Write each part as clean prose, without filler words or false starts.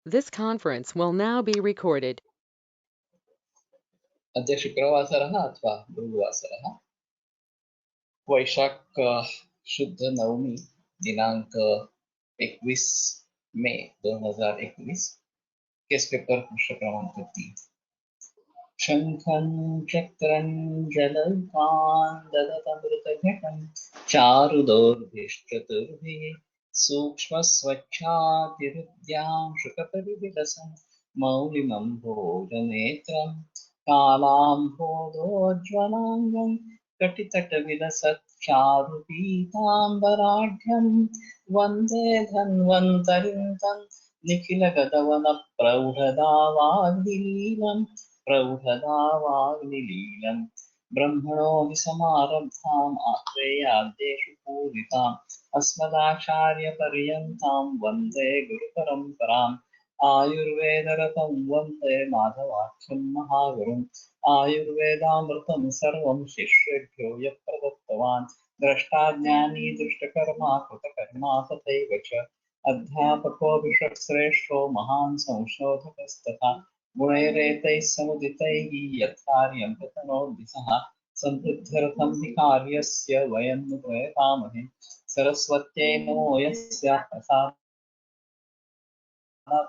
This conference will now be recorded. अद्य शुक्रवासरः अथवा गुरुवासरः वैशाख शुद्ध नवमी दिनांक 21 मे 2021 केस पेपर पृष्ठ क्रमांक 3 शंखं चक्रं जलौकान् ददतमृतघटं चारुदोर्भिश्चतुर्भिः सूक्ष्मस्वच्छातिरुद्यां शुकपरिविलसन् मौलिमम्भोजनेत्रं कालाम्भोदोज्ज्वलाङ्गं कटितटविलसच्चारुपीताम्बराढ्यं वन्दे धन्वन्तरिं तं निखिलगतवनप्रौढदावाग्निलीलम् प्रौढदावाग्निलीलम् ब्रह्मणो हि समारब्धाम् आत्रेयाद्येषु पूरिताम् अस्मदाचार्यपर्यन्तां वन्दे गुरुपरम्पराम् आयुर्वेदरतं वन्दे माधवाख्यं महागुरुम् आयुर्वेदामृतं सर्वं शिष्येभ्यो यः प्रदत्तवान् द्रष्टाज्ञानी दृष्टकर्मा कृतकर्मा तथैव च अध्यापको विश्वश्रेष्ठो महान् संशोधकस्तथा गुणैरेतैः समुदितैः यत्कार्यं प्रतनोद्दिशः सम्पृद्ध्यर्थं हि कार्यस्य वयं नु प्रयतामहे सरस्वत्यै नमो यस्याः प्रसादात्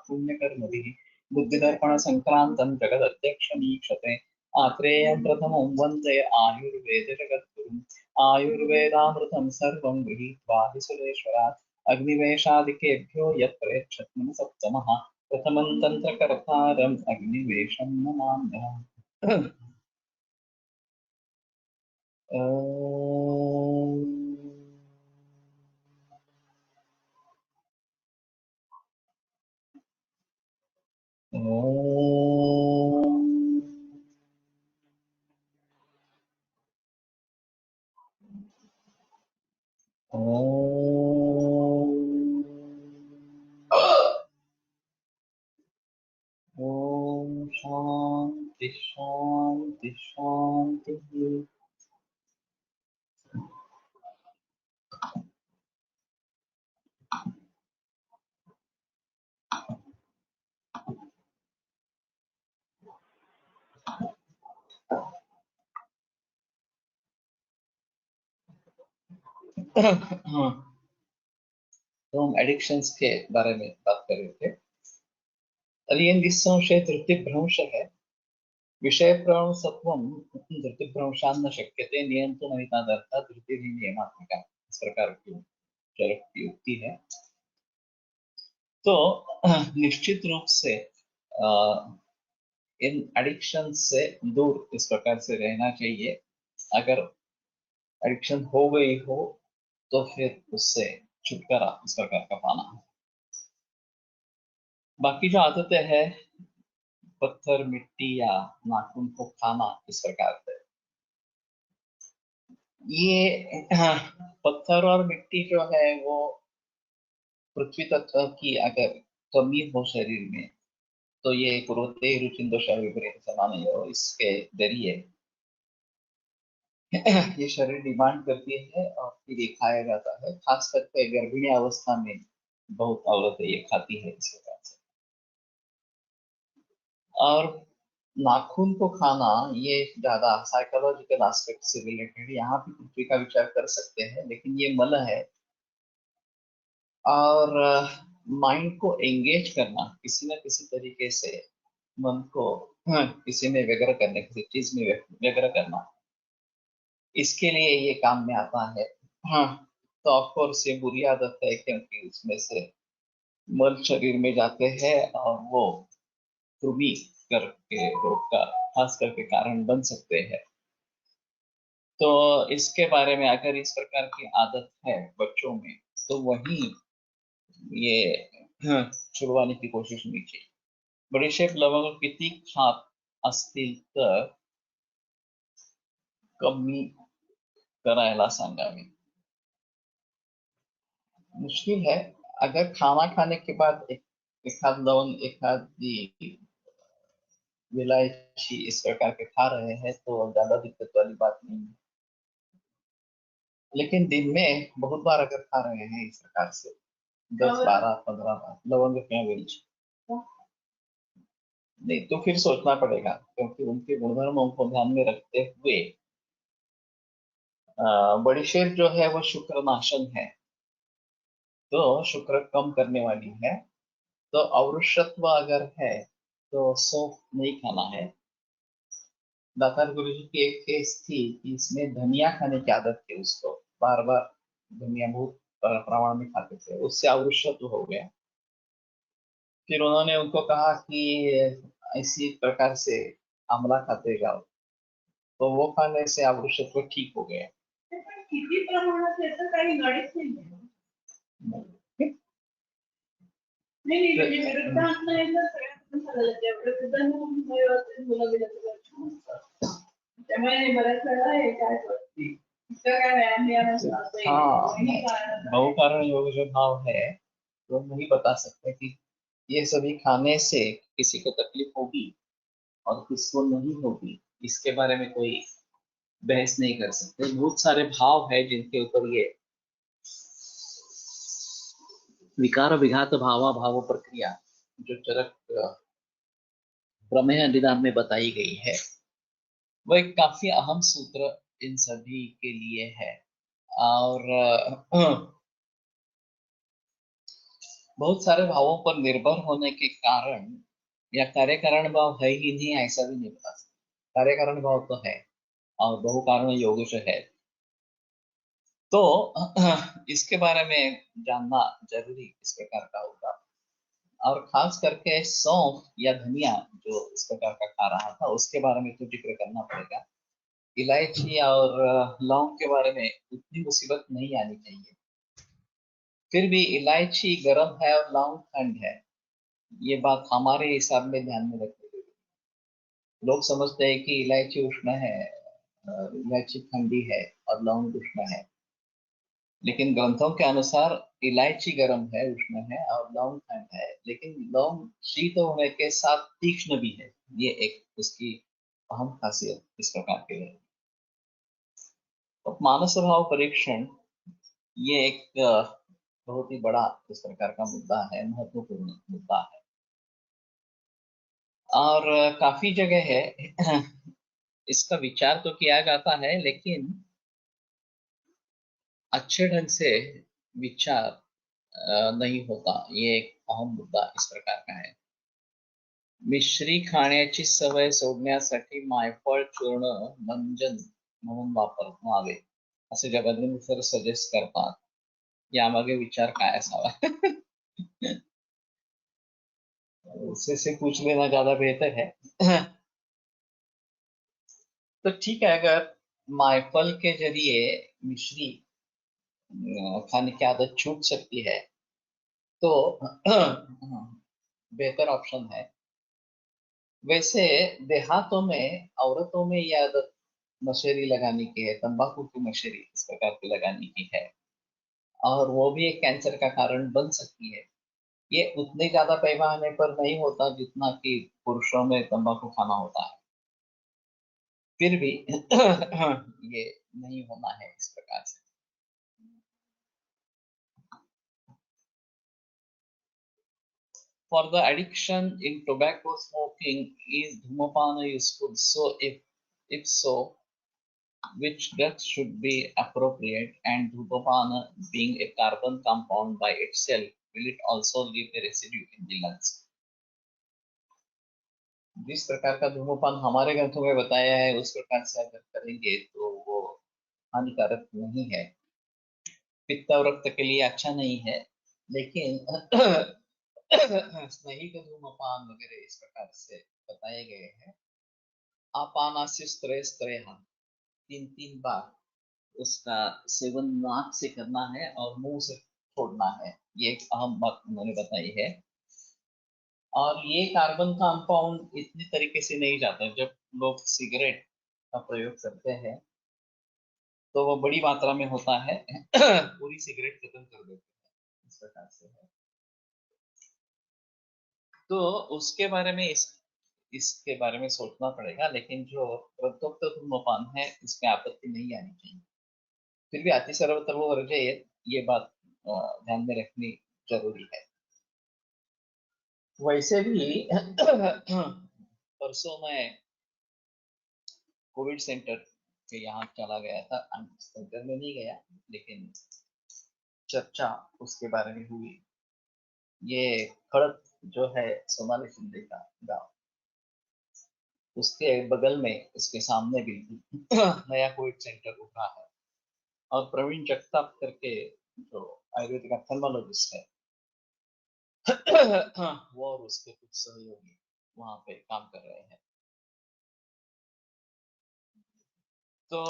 पुण्यकर्मभिः बुद्धिदर्पणसङ्क्रान्तं जगदध्यक्षमीक्षते आत्रेयं प्रथमं वन्दे आयुर्वेदजगद्गुरुम् आयुर्वेदामृतं सर्वं गृहीत्वा हि सुरेश्वरात् अग्निवेशादिकेभ्यो यत् प्रेक्षत् सप्तमः प्रथमं तन्त्रकर्तारम् अग्निवेशं नमाम्यहम्। ओम शांति शांति शांति। तो हम एडिक्शंस के बारे में बात कर रहे थे। अलियन निस्संशय धृतिभ्रंश है। विषयप्रवणसत्वं धृतिभ्रंशान्न शक्यते नियन्तुमहितादर्था धृतिर्हि नियमात्मिका, इस प्रकार की चरक की युक्ति है। तो निश्चित रूप से इन एडिक्शन से दूर इस प्रकार से रहना चाहिए। अगर एडिक्शन हो गई हो तो फिर उससे छुटकारा इस प्रकार का पाना है। बाकी जो आदतें हैं, पत्थर मिट्टी या नाखून को खाना, इस प्रकार से ये पत्थर और मिट्टी जो है वो पृथ्वी तत्व की अगर कमी हो शरीर में तो ये कुरुते रुचिंदो विपरीत समान हो, इसके जरिए ये शरीर डिमांड करती है और फिर ये खाया जाता है। खास करके गर्भिणी अवस्था में बहुत औरतें ये खाती है इस प्रकार से। और नाखून को खाना ये ज्यादा साइकोलॉजिकल एस्पेक्ट से रिलेटेड, यहाँ भी पृथ्वी का विचार कर सकते हैं, लेकिन ये मल है। और माइंड को एंगेज करना किसी न किसी तरीके से, मन को किसी में व्यग्र करने, किसी चीज में व्यग्र करना, इसके लिए ये काम में आता है। हाँ, तो ऑफकोर्स ये बुरी आदत है क्योंकि उसमें से मल शरीर में जाते हैं और वो कृमि करके रोग का खास करके कारण बन सकते हैं। तो इसके बारे में अगर इस प्रकार की आदत है बच्चों में तो वही ये छुड़वाने की कोशिश होनी चाहिए। बडीशेप लवंग किती खात असतील तर कमी करायला सांगावे। मुश्किल है। अगर खाना खाने के बाद एक आध लवंग, एक आधी इलायची इस प्रकार के खा रहे हैं तो ज्यादा दिक्कत वाली बात नहीं है। लेकिन दिन में बहुत बार अगर खा रहे हैं इस प्रकार से 10, 12, 15 बार लवंग क्या मिर्च, नहीं तो फिर सोचना पड़ेगा, क्योंकि उनके गुणधर्मों को ध्यान में रखते हुए बड़ीशेप जो है वो शुक्र नाशन है, तो शुक्र कम करने वाली है। तो औरषत्व अगर है तो सौंफ नहीं खाना है। दातार गुरु जी की एक केस थी कि इसमें धनिया खाने की आदत थी उसको, बार बार धनिया बहुत प्रमाण में खाते थे, उससे औरषत्व हो गया। फिर उन्होंने उनको कहा कि इसी प्रकार से आंवला खाते जाओ, तो वो खाने से औरषत्व ठीक हो गया। किती प्रमाणात याचं काही गणित नाही. नाही म्हणजे विरुद्धांत नाही तर सगळ्यांना चाललं त्यामुळे विरुद्धांत व्यवस्थित मुलं बिलं त्यामुळे बऱ्याच वेळा हे काय करते इसका क्या व्यायाम बहुकारण योग जो भाव है वो नहीं बता सकते कि ये सभी खाने से किसी को तकलीफ होगी और किसको नहीं होगी, इसके बारे में कोई बहस नहीं कर सकते। बहुत सारे भाव है जिनके ऊपर ये विकार विघात भावा भाव प्रक्रिया जो चरक प्रमेय निदान में बताई गई है, वो एक काफी अहम सूत्र इन सभी के लिए है। और बहुत सारे भावों पर निर्भर होने के कारण या कार्य कारण भाव है ही नहीं ऐसा भी नहीं बता सकते। कार्य कारण भाव तो है और बहु कारण योग जो है, तो इसके बारे में जानना जरूरी इस प्रकार का होगा। और खास करके सौंफ या धनिया जो इस प्रकार का खा रहा था उसके बारे में तो जिक्र करना पड़ेगा। इलायची और लौंग के बारे में उतनी मुसीबत नहीं आनी चाहिए। फिर भी इलायची गर्म है और लौंग ठंड है, ये बात हमारे हिसाब में ध्यान में रखनी चाहिए। लोग समझते हैं कि इलायची उष्ण है, इलायची ठंडी है और लौंग उष्ण है, लेकिन ग्रंथों के अनुसार इलायची गर्म है, उष्ण है और लौंग ठंड है, लेकिन लौंग शीत होने के साथ तीक्ष्ण भी है। ये एक उसकी अहम खासियत इस प्रकार की है। तो मानस भाव परीक्षण ये एक बहुत ही बड़ा इस प्रकार का मुद्दा है, महत्वपूर्ण मुद्दा है और काफी जगह है इसका विचार तो किया जाता है, लेकिन अच्छे ढंग से विचार नहीं होता। ये एक अहम मुद्दा इस प्रकार का है। मिश्री खाण्याची सवय सोडण्यासाठी मायफळ चूर्ण मंजन म्हणून वापरावे असे जगन्नाथ सर सजेस्ट करतात। यामागे विचार काय असावा उससे से पूछ लेना ज्यादा बेहतर है तो ठीक है, अगर मायफल के जरिए मिश्री खाने की आदत छूट सकती है तो बेहतर ऑप्शन है। वैसे देहातों में औरतों में ये आदत मशेरी लगाने की है, तंबाकू की मशेरी इस प्रकार की लगाने की है, और वो भी एक कैंसर का कारण बन सकती है। ये उतने ज्यादा पैमाने पर नहीं होता जितना कि पुरुषों में तंबाकू खाना होता है, फिर भी ये नहीं होना है इस प्रकार से। For the addiction in tobacco smoking, is dhumapana useful? So if so, which drugs should be appropriate? And dhumapana being a carbon compound by itself, will it also leave a residue in the lungs? जिस प्रकार का धूमपान हमारे ग्रंथों में बताया है उस प्रकार से अगर करेंगे तो वो हानिकारक नहीं है, पित्त और रक्त के लिए अच्छा नहीं है, लेकिन स्नेहिक धूमपान वगैरह इस प्रकार से बताए गए हैं। आपानास्यस्त्रे स्त्रेहा 3 बार उसका सेवन नाक से करना है और मुंह से छोड़ना है, ये एक अहम बात उन्होंने बताई है। और ये कार्बन कंपाउंड इतनी तरीके से नहीं जाता। जब लोग सिगरेट का प्रयोग करते हैं तो वो बड़ी मात्रा में होता है पूरी सिगरेट खत्म कर देते हैं, इस प्रकार से है। तो उसके बारे में इसके बारे में सोचना पड़ेगा, लेकिन जो प्रत्योक्त धूम्रपान है इसमें आपत्ति नहीं आनी चाहिए। फिर भी अति सर्वत्र वर्जयेत, ये बात ध्यान में रखनी जरूरी है। वैसे भी परसों मैं कोविड सेंटर के यहाँ चला गया था, सेंटर में नहीं गया लेकिन चर्चा उसके बारे में हुई। ये खड़क जो है सोनाली शिंदे का गांव, उसके बगल में उसके सामने बिल्कुल नया कोविड सेंटर उठा है और प्रवीण जगताप करके जो आयुर्वेदिक ऑप्थेल्मोलॉजिस्ट है वो और उसके कुछ सहयोगी वहां पे काम कर रहे हैं। तो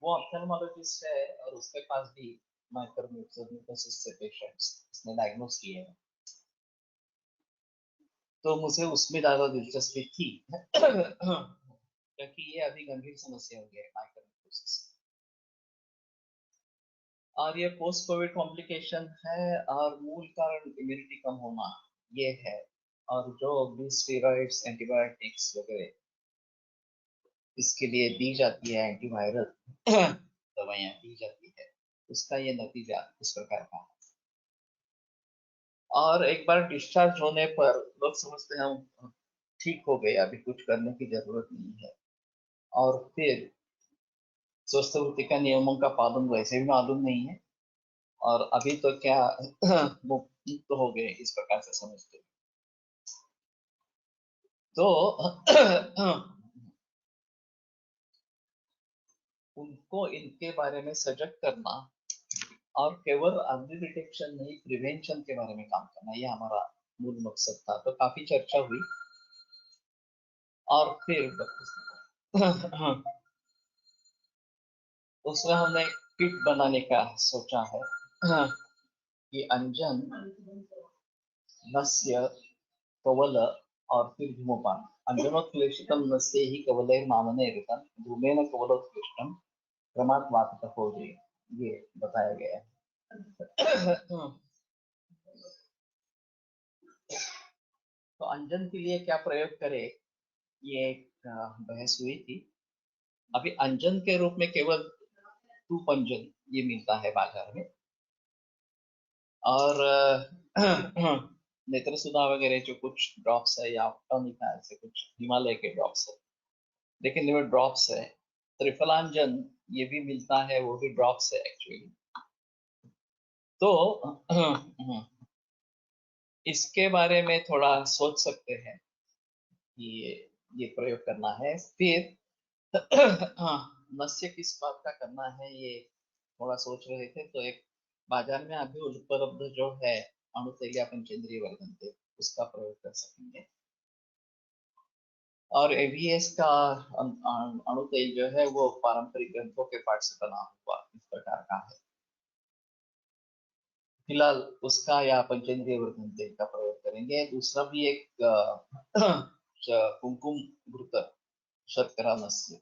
वो ऑप्थेल्मोलॉजिस्ट है और उसके पास भी माइक्रोन्यूक्लियोसिस से पेशेंट्स उसने डायग्नोस किए हैं। तो मुझे उसमें ज्यादा दिलचस्पी थी क्योंकि ये अभी गंभीर समस्या हो गई है माइक्रोन्यूक्लियोसिस और ये पोस्ट कोविड कॉम्प्लिकेशन है और मूल कारण इम्यूनिटी कम होना ये है। और जो भी स्टेरॉइड्स एंटीबायोटिक्स वगैरह इसके लिए दी जाती है, एंटीवायरल दवाइयाँ दी जाती है, उसका ये नतीजा इस प्रकार का है। और एक बार डिस्चार्ज होने पर लोग समझते हैं हम ठीक हो गए, अभी कुछ करने की जरूरत नहीं है। और फिर स्वस्थ नियमों का पालन वैसे भी मालूम नहीं है और अभी तो क्या मुक्त तो हो गए इस प्रकार से समझते हैं। तो उनको इनके बारे में सजग करना और केवल अर्ली डिटेक्शन नहीं, प्रिवेंशन के बारे में काम करना, ये हमारा मूल मकसद था। तो काफी चर्चा हुई और फिर उसमें हमने किट बनाने का सोचा है कि अंजन, नस्य, कवल और फिर धूमपान। अंजनोत्क्लेशितम नस्य ही कवलैर्मामने ऋतं धूमेन कवलोत्कृष्टम क्रमात् वाततः भोजे, ये बताया गया है। तो अंजन के लिए क्या प्रयोग करें, ये एक बहस हुई थी। अभी अंजन के रूप में केवल टूपंजन ये मिलता है बाजार में और नेत्र सुधा वगैरह जो कुछ ड्रॉप्स है या टॉनिका ऐसे कुछ हिमालय के ड्रॉप्स है, लेकिन वो ड्रॉप्स है। त्रिफलांजन ये भी मिलता है, वो भी ड्रॉप्स है एक्चुअली। तो इसके बारे में थोड़ा सोच सकते हैं कि ये प्रयोग करना है। फिर नस्य किस बात का करना है ये थोड़ा सोच रहे थे। तो एक बाजार में अभी उपलब्ध जो है अणुतैलिया पंचेंद्रिय वर्धन थे, उसका प्रयोग कर सकेंगे। और एवीएस का अणुतैल जो है वो पारंपरिक ग्रंथों के पाठ से बना हुआ इस प्रकार का है। फिलहाल उसका या पंचेंद्रिय वर्धन तेल का प्रयोग करेंगे। दूसरा भी एक कुमकुम घृत शर्करा नस्य,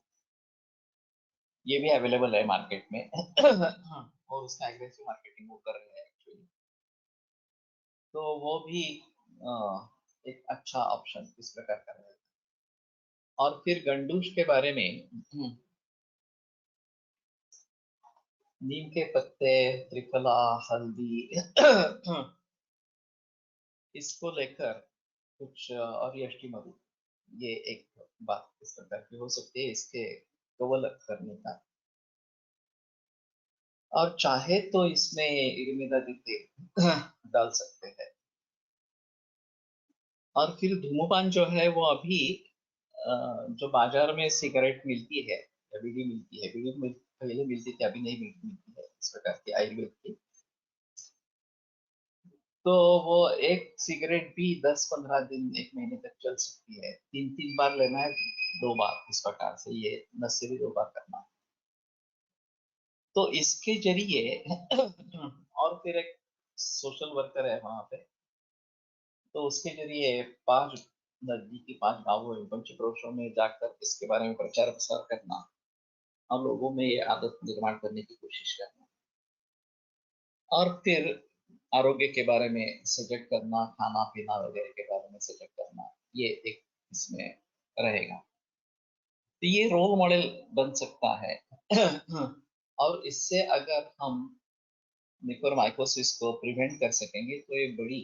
ये भी अवेलेबल है मार्केट में और उसका एग्रेसिव मार्केटिंग वो कर रहे हैं एक्चुअली। तो वो भी एक अच्छा ऑप्शन इस प्रकार का है। और फिर गंडूश के बारे में नीम के पत्ते, त्रिफला, हल्दी इसको लेकर कुछ और यष्टि मधु, ये एक बात इस प्रकार की हो सकती है इसके कवल करने का। और चाहे तो इसमें इर्मिदादित्य डाल सकते हैं। और फिर धूम्रपान जो है वो अभी जो बाजार में सिगरेट मिलती है या बीड़ी मिलती है, बीड़ी पहले मिलती थी अभी नहीं मिलती है इस प्रकार की आयुर्वेद की, तो वो एक सिगरेट भी 10-15 दिन 1 महीने तक चल सकती है। 3-3 बार लेना है, 2 बार इस प्रकार से, ये नशे भी 2 बार करना है। तो इसके जरिए और फिर एक सोशल वर्कर है वहां पे, तो उसके जरिए 5 नजदीकी 5 गाँवों एवं पंचक्रोशों में जाकर इसके बारे में प्रचार प्रसार करना और लोगों में ये आदत निर्माण करने की कोशिश करना। और फिर आरोग्य के बारे में सजग करना, खाना पीना वगैरह के बारे में सजग करना, ये एक इसमें रहेगा। तो ये रोल मॉडल बन सकता है और इससे अगर हम निकोरमाइकोसिस को प्रिवेंट कर सकेंगे तो ये बड़ी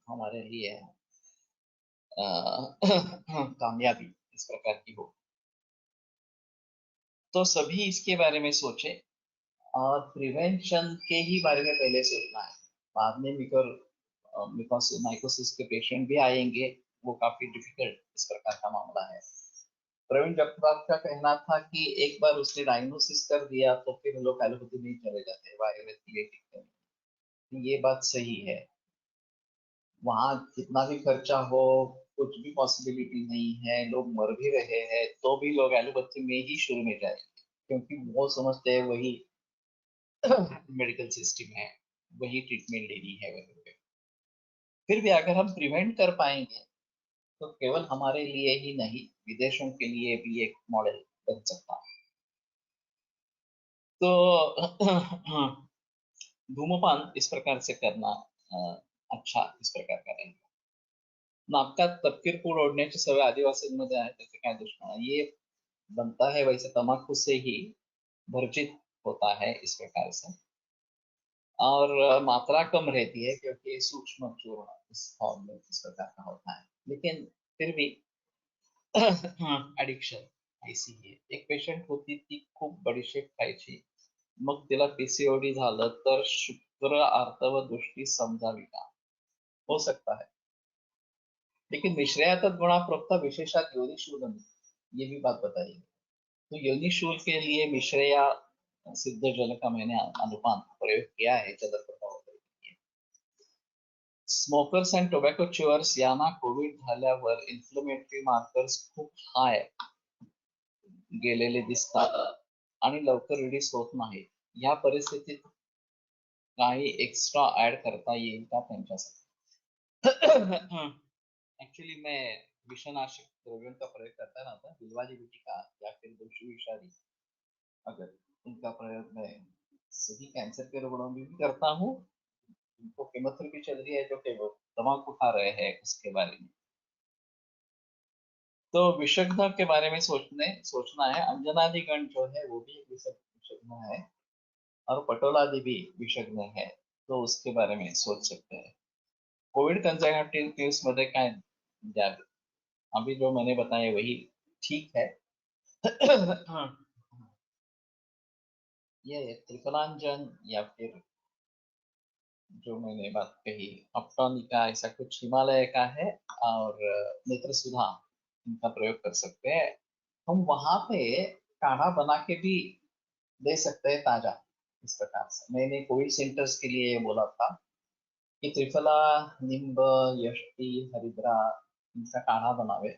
हमारे लिए कामयाबी इस प्रकार की हो, तो सभी इसके बारे में सोचे और प्रिवेंशन के ही बारे में पहले सोचना है। बाद में माइकोसिस के पेशेंट भी आएंगे, वो काफी डिफिकल्ट इस प्रकार का मामला है। प्रवीण जगताप का कहना था कि एक बार उसने डायग्नोसिस कर दिया तो फिर लोग एलोपैथी नहीं चले जाते, ये बात सही है। वहां कितना भी खर्चा हो, कुछ भी पॉसिबिलिटी नहीं है, लोग मर भी रहे हैं, तो भी लोग एलोपैथी में ही शुरू में जाएंगे, क्योंकि वो समझते हैं वही मेडिकल सिस्टम है, वही ट्रीटमेंट लेनी है वहीं पे। फिर भी अगर हम प्रिवेंट कर पाएंगे तो केवल हमारे लिए ही नहीं, विदेशों के लिए भी एक मॉडल बन सकता है। तो धूमपान इस प्रकार से करना अच्छा इस प्रकार का रहेगा। नाटकात तपकीर पूड ओढण्याची सवय आदिवासींमध्ये आहे, त्याचे काय दुष्परिणाम आहे? ये बनता है वैसे तंबाकू से ही वर्जित होता है इस प्रकार से, और मात्रा कम रहती है क्योंकि सूक्ष्म चूर्ण इस फॉर्म में इस प्रकार का होता है, लेकिन फिर भी ऍडिक्शन ऐसी है। एक पेशंट होती ती खूप बडीशेप खायची, मग तिला पीसीओडी झालं तर शुक्र आर्तव दृष्टी समजावी का? हो सकता है, लेकिन मिश्रया तद्गुणा प्रोक्ता विशेषात योनि शूल, ये भी बात बताइए। तो योनि शूल के लिए मिश्रया सिद्ध जल का मैंने अनुपान प्रयोग किया है चदर प्रभाव के लिए। स्मोकर्स एंड टोबॅको च्युअर्स यांना कोविड झाल्यावर इन्फ्लेमेटरी मार्कर्स खूप हाय गेलेले दिसतात आणि लवकर रिलीज होत नाही। या परिस्थितीत काही एक्स्ट्रा ऍड करता येईल का त्यांच्यासाठी? एक्चुअली मैं विषनाशक द्रव्यों का प्रयोग करता रहता, बिलवाली गुटिका या फिर दोषी विषारी, अगर उनका प्रयोग मैं सभी कैंसर के रोगों में भी करता हूँ। उनको केमोथेरेपी चल रही है जो कि वो तंबाकू खा रहे हैं उसके बारे में। तो विषग्न के बारे में सोचना है। अंजनादिगण जो है वो भी एक विषग्न है, और पटोलादि भी विषग्न है, तो उसके बारे में सोच सकते हैं। कोविड कंजर्वेटिव्स मध्ये काय द्यावे? अभी जो मैंने बताया वही ठीक है। ये त्रिफलांजन या फिर जो मैंने बात कही अपटॉनिका ऐसा कुछ हिमालय का है, और नेत्र सुधा इनका प्रयोग कर सकते हैं। हम वहां पे काढ़ा बना के भी दे सकते हैं ताजा इस प्रकार से। मैंने कोविड सेंटर्स के लिए बोला था कि त्रिफला, नींब, यष्टि, हरिद्रा इनका काढ़ा बनावे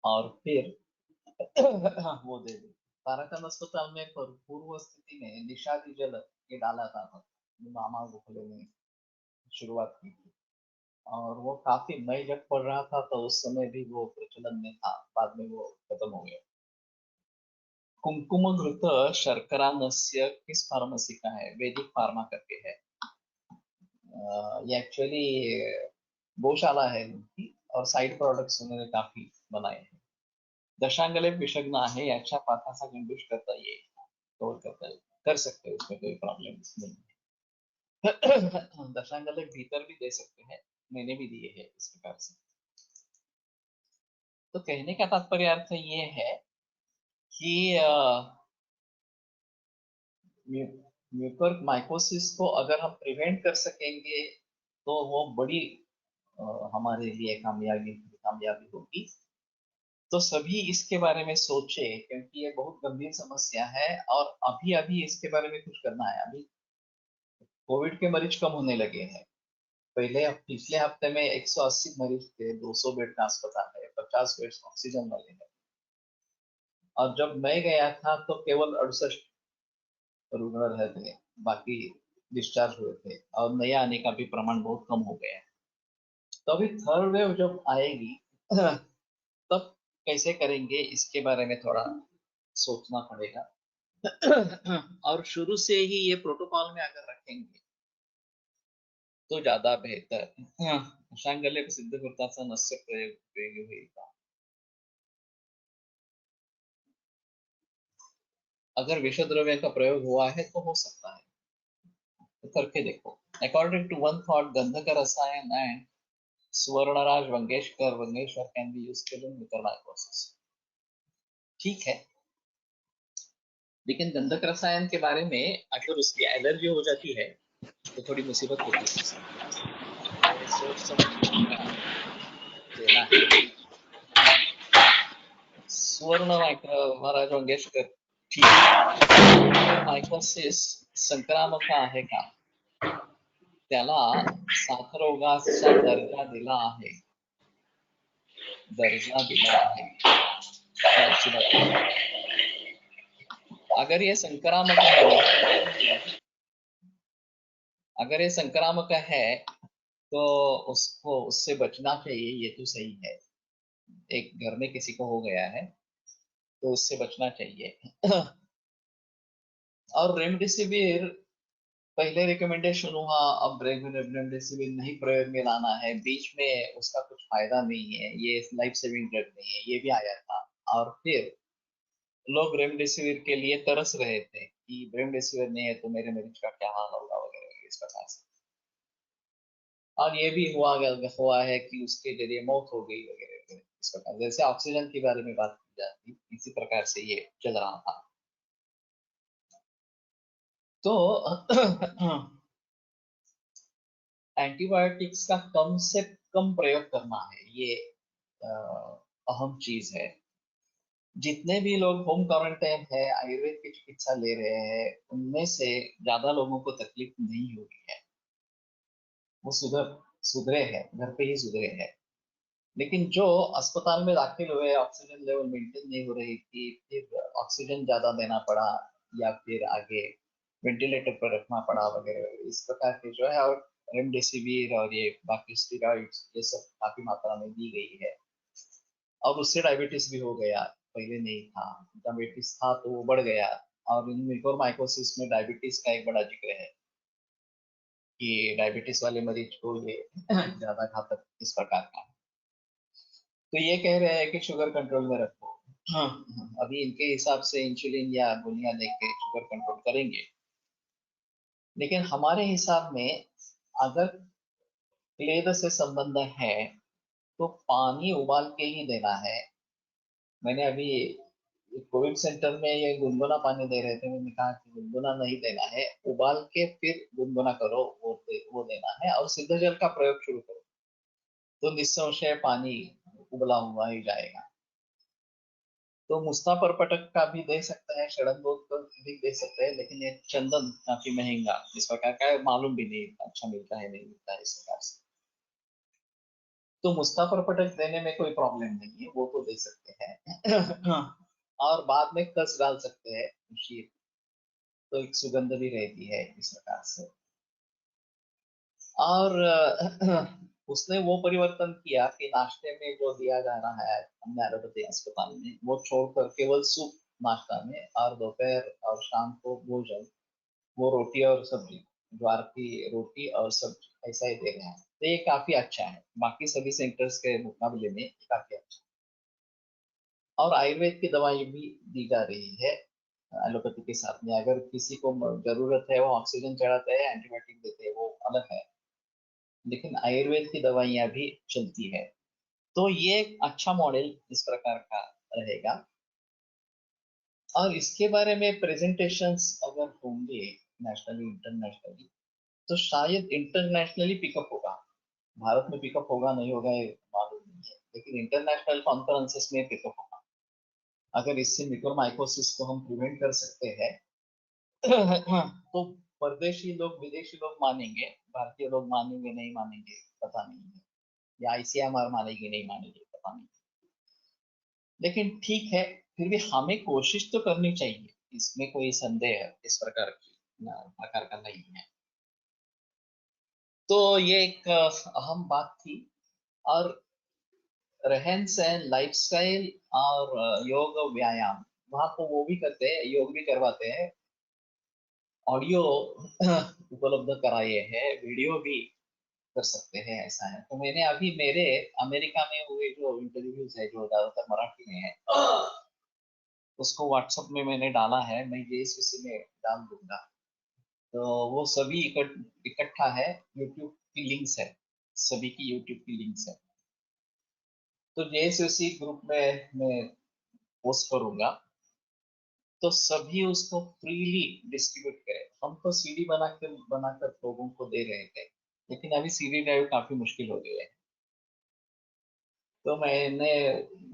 और फिर वो दे दे। ताराचंद अस्पताल में पूर्व स्थिति में निषादी जल ये डाला था, मामा गोखले ने शुरुआत की थी, और वो काफी, मैं जब पढ़ रहा था तो उस समय भी वो प्रचलन में था, बाद में वो खत्म हो गया। कुमकुम घृत शर्करा नस्य किस फार्मेसी का है? वैदिक फार्मा करके है। ये एक्चुअली गौशाला है उनकी, और साइड प्रोडक्ट्स उन्होंने काफी बनाए हैं। दशांगलेप विषग्न आहे, याच्या पाठाचा गंडूश करता येईल, कवर करता येईल, कर सकते हैं, उसमें कोई प्रॉब्लम नहीं है। दशांगलेप भीतर भी दे सकते हैं, मैंने भी दिए हैं इस प्रकार से। तो कहने का तात्पर्य अर्थ ये है कि म्यूकर माइकोसिस को अगर हम प्रिवेंट कर सकेंगे तो वो बड़ी हमारे लिए कामयाबी होगी। तो सभी इसके बारे में सोचे, क्योंकि ये बहुत गंभीर समस्या है और अभी अभी इसके बारे में कुछ करना है। अभी कोविड के मरीज कम होने लगे हैं। पिछले हफ्ते में 180 मरीज थे, 200 बेड का अस्पताल है, 50 बेड ऑक्सीजन वाले हैं, और जब मैं गया था तो केवल 68 रुग्ण रहे थे, बाकी डिस्चार्ज हुए थे, और नया आने का भी प्रमाण बहुत कम हो गया है। तो अभी थर्ड वेव जब आएगी तब कैसे करेंगे इसके बारे में थोड़ा सोचना पड़ेगा। और शुरू से ही ये प्रोटोकॉल में अगर रखेंगे तो ज्यादा बेहतर। शांगले सिद्ध करता नस्य प्रयोग उपयोगी होईल का? अगर विषद्रव्य का प्रयोग हुआ है तो हो सकता है, करके देखो। According to one thought, Gandhak Rasayan and Suvarnaraj Vangeshwar can be used in mucormycosis. ठीक है, लेकिन गंधक रसायन के बारे में अगर उसकी एलर्जी हो जाती है तो थोड़ी मुसीबत होती है। सोच समझ देना है। सुवर्ण महाराज वंगेशकर, ठीक है, मायकोसिस संक्रामक आहे का, त्याला साथरोगाचा दर्जा दिला आहे, याची बात आहे. अगर ये संक्रामक है, अगर ये संक्रामक है तो उसको उससे बचना चाहिए, ये तो सही है। एक घर में किसी को हो गया है तो उससे बचना चाहिए। और रेमडेसिविर पहले रिकमेंडेशन हुआ, अब रेमडेसिविर नहीं प्रयोग में लाना है, बीच में उसका कुछ फायदा नहीं है, ये लाइफ सेविंग ड्रग नहीं है, ये भी आया था। और फिर लोग रेमडेसिविर के लिए तरस रहे थे कि रेमडेसिविर नहीं है तो मेरे मरीज का क्या हाल होगा वगैरह इस प्रकार से। और ये भी हुआ है कि उसके जरिए मौत हो गई वगैरह इस प्रकार। जैसे ऑक्सीजन के बारे में बात की जाती, इसी प्रकार से ये चल रहा था। तो एंटीबायोटिक्स का कम से कम प्रयोग करना है, ये अहम चीज है। जितने भी लोग होम क्वारंटाइन है, आयुर्वेद की चिकित्सा ले रहे हैं, उनमें से ज्यादा लोगों को तकलीफ नहीं होगी है, वो सुधरे हैं, घर पे ही सुधरे हैं। लेकिन जो अस्पताल में दाखिल हुए, ऑक्सीजन लेवल मेंटेन नहीं हो रही थी, फिर ऑक्सीजन ज्यादा देना पड़ा या फिर आगे वेंटिलेटर पर रखना पड़ा वगैरह इस प्रकार के जो है। और रेमडेसिविर और ये बाकी स्टेरॉइड्स ये सब काफी मात्रा में दी गई है। और उससे डायबिटीज भी हो गया, पहले नहीं था। डायबिटीज था तो वो बढ़ गया। और इन म्यूकोरमाइकोसिस में डायबिटीज का एक बड़ा जिक्र है कि डायबिटीज वाले मरीज को ये ज्यादा घातक इस प्रकार का है। तो ये कह रहे हैं कि शुगर कंट्रोल में रखो। हाँ, अभी इनके हिसाब से इंसुलिन या गोलियां लेके शुगर कंट्रोल करेंगे, लेकिन हमारे हिसाब में अगर क्लेद से संबंध है तो पानी उबाल के ही देना है। मैंने अभी कोविड सेंटर में ये गुनगुना पानी दे रहे थे, मैंने कहा कि गुनगुना नहीं देना है, उबाल के फिर गुनगुना करो, वो देना है। और सिद्ध जल का प्रयोग शुरू करो तो निस्संशय पानी उबला हुआ ही जाएगा। तो मुस्तापर पटक का भी दे सकता है, षडंगोग का भी दे सकते हैं, लेकिन ये चंदन काफी महंगा इस प्रकार का है, मालूम भी नहीं अच्छा मिलता है नहीं मिलता है इस प्रकार से। तो मुस्तापर पटक देने में कोई प्रॉब्लम नहीं है, वो तो दे सकते हैं। और बाद में कस डाल सकते हैं शीर, तो एक सुगंध भी रहती है इस प्रकार से। और उसने वो परिवर्तन किया कि नाश्ते में जो दिया जा रहा है हमने एलोपैथी अस्पताल में, वो छोड़कर केवल सूप नाश्ता में, और दोपहर और शाम को भोजन वो रोटी और सब्जी, ज्वार की रोटी और सब्जी ऐसा ही दे रहे हैं। तो ये काफी अच्छा है, बाकी सभी सेंटर्स के मुकाबले में काफी अच्छा। और आयुर्वेद की दवाई भी दी जा रही है एलोपैथी के साथ में। अगर किसी को जरूरत है, वो ऑक्सीजन चढ़ाते हैं, एंटीबायोटिक देते हैं, वो अलग है, लेकिन आयुर्वेद की दवाइयां भी चलती है। तो ये एक अच्छा मॉडल इस प्रकार का रहेगा। और इसके बारे में प्रेजेंटेशंस अगर होंगे नेशनली इंटरनेशनली, तो शायद इंटरनेशनली पिकअप होगा। भारत में पिकअप होगा नहीं होगा ये मालूम नहीं है, लेकिन इंटरनेशनल कॉन्फ्रेंसेस में पिकअप होगा। अगर इससे म्यूकोरमाइकोसिस को हम प्रिवेंट कर सकते हैं तो परदेशी लोग, विदेशी लोग मानेंगे, भारतीय लोग मानेंगे नहीं मानेंगे पता नहीं है, या आईसीएमआर मानेगी नहीं मानेगी पता नहीं। लेकिन ठीक है, फिर भी हमें कोशिश तो करनी चाहिए, इसमें कोई संदेह इस प्रकार का नहीं है। तो ये एक अहम बात थी। और रहन सहन, लाइफस्टाइल और योग व्यायाम, वहां को वो भी करते हैं, योग भी करवाते हैं, ऑडियो उपलब्ध कराए हैं, वीडियो भी कर सकते हैं, ऐसा है। तो मैंने अभी मेरे अमेरिका में हुए जो इंटरव्यूज है, जो ज्यादातर मराठी में है, उसको व्हाट्सएप में मैंने डाला है, मैं ये इस विषय में डाल दूंगा। तो वो सभी इकट्ठा है, यूट्यूब की लिंक्स है, सभी की यूट्यूब की लिंक्स है। तो जैसे उसी ग्रुप में मैं पोस्ट करूंगा तो सभी उसको फ्रीली डिस्ट्रीब्यूट करें। हम तो सीडी बनाकर लोगों को दे रहे थे, लेकिन अभी सीडी ड्राइव काफी मुश्किल हो गई है। तो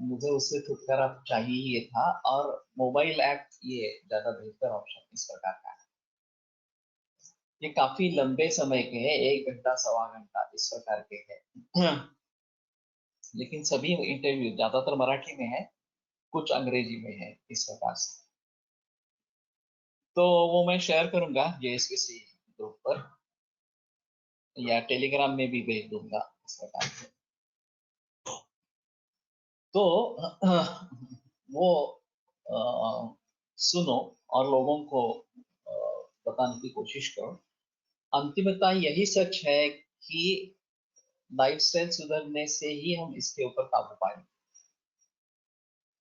मुझे उससे छुटकारा चाहिए था, और मोबाइल ऐप ये ज्यादा बेहतर ऑप्शन इस प्रकार का है। ये काफी लंबे समय के हैं, 1 घंटा 1.25 घंटा इस प्रकार के हैं। लेकिन सभी इंटरव्यू ज्यादातर मराठी में है, कुछ अंग्रेजी में है इस प्रकार से। तो वो मैं शेयर करूंगा JSPC ग्रुप पर, या टेलीग्राम में भी भेज दूंगा इस प्रकार से। तो वो सुनो और लोगों को बताने की कोशिश करो। अंतिमतः यही सच है कि लाइफस्टाइल सुधरने से ही हम इसके ऊपर काबू पाएंगे।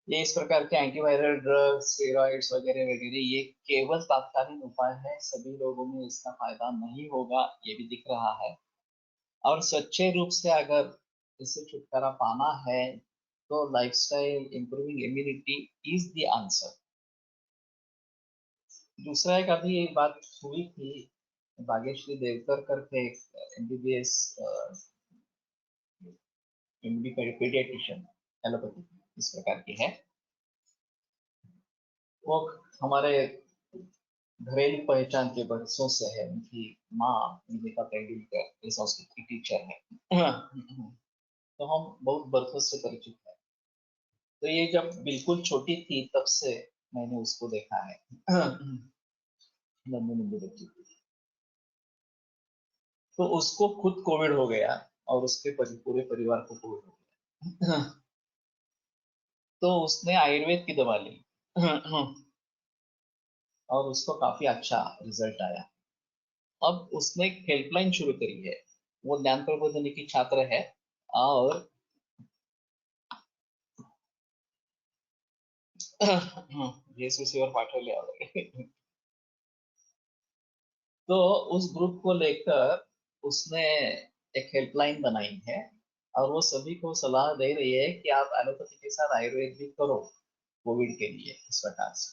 ये इस प्रकार के एंटीवायरल ड्रग्स, स्टेरॉइड्स वगैरह वगैरह, ये केवल तात्कालिक उपाय है, सभी लोगों में इसका फायदा नहीं होगा, ये भी दिख रहा है। और सच्चे रूप से अगर इससे छुटकारा पाना है तो lifestyle improving immunity is the answer. दूसरा एक अभी बात हुई थी, भाग्यश्री देवकर करके एक MBBS पीडियाट्रिशियन एलोपैथी इस प्रकार की है। वो हमारे घरेलू पहचान के बरसों से है, उनकी माँ निमिता तेंदुलकर ये संस्कृत की टीचर है। तो हम बहुत बरसों से परिचित हैं। तो ये जब बिल्कुल छोटी थी तब से मैंने उसको देखा है। नन्ही मुन्नी बच्ची थी। तो उसको खुद कोविड हो गया और उसके पूरे परिवार को कोविड हो गया। तो उसने आयुर्वेद की दवा ली और उसको काफी अच्छा रिजल्ट आया। अब उसने एक हेल्पलाइन शुरू करी है, वो ज्ञान प्रबोधिनी की छात्र है, और JSPC वर पाठवले आवडे। तो उस ग्रुप को लेकर उसने एक हेल्पलाइन बनाई है, और वो सभी को सलाह दे रही है कि आप एलोपैथी के साथ आयुर्वेद भी करो कोविड के लिए इस प्रकार से।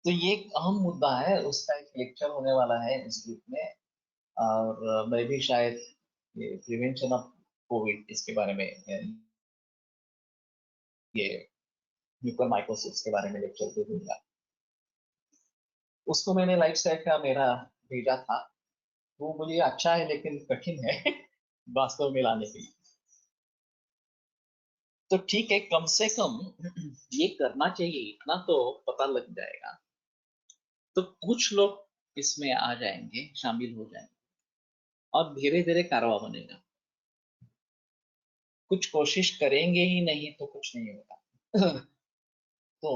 तो ये एक अहम मुद्दा है, उसका एक लेक्चर होने वाला है इस ग्रुप में। और मैं भी शायद ये प्रिवेंशन ऑफ कोविड इसके बारे में, ये म्यूकोरमाइकोसिस के बारे में लेक्चर दे दूंगा। उसको मैंने लाइफ स्टाइल का मेरा भेजा था, वो बोली अच्छा है लेकिन कठिन है वास्तव में लाने के लिए। तो ठीक है, कम से कम ये करना चाहिए, इतना तो पता लग जाएगा। तो कुछ लोग इसमें आ जाएंगे, शामिल हो जाएंगे, और धीरे धीरे कारवा बनेगा। कुछ कोशिश करेंगे ही नहीं तो कुछ नहीं होगा। तो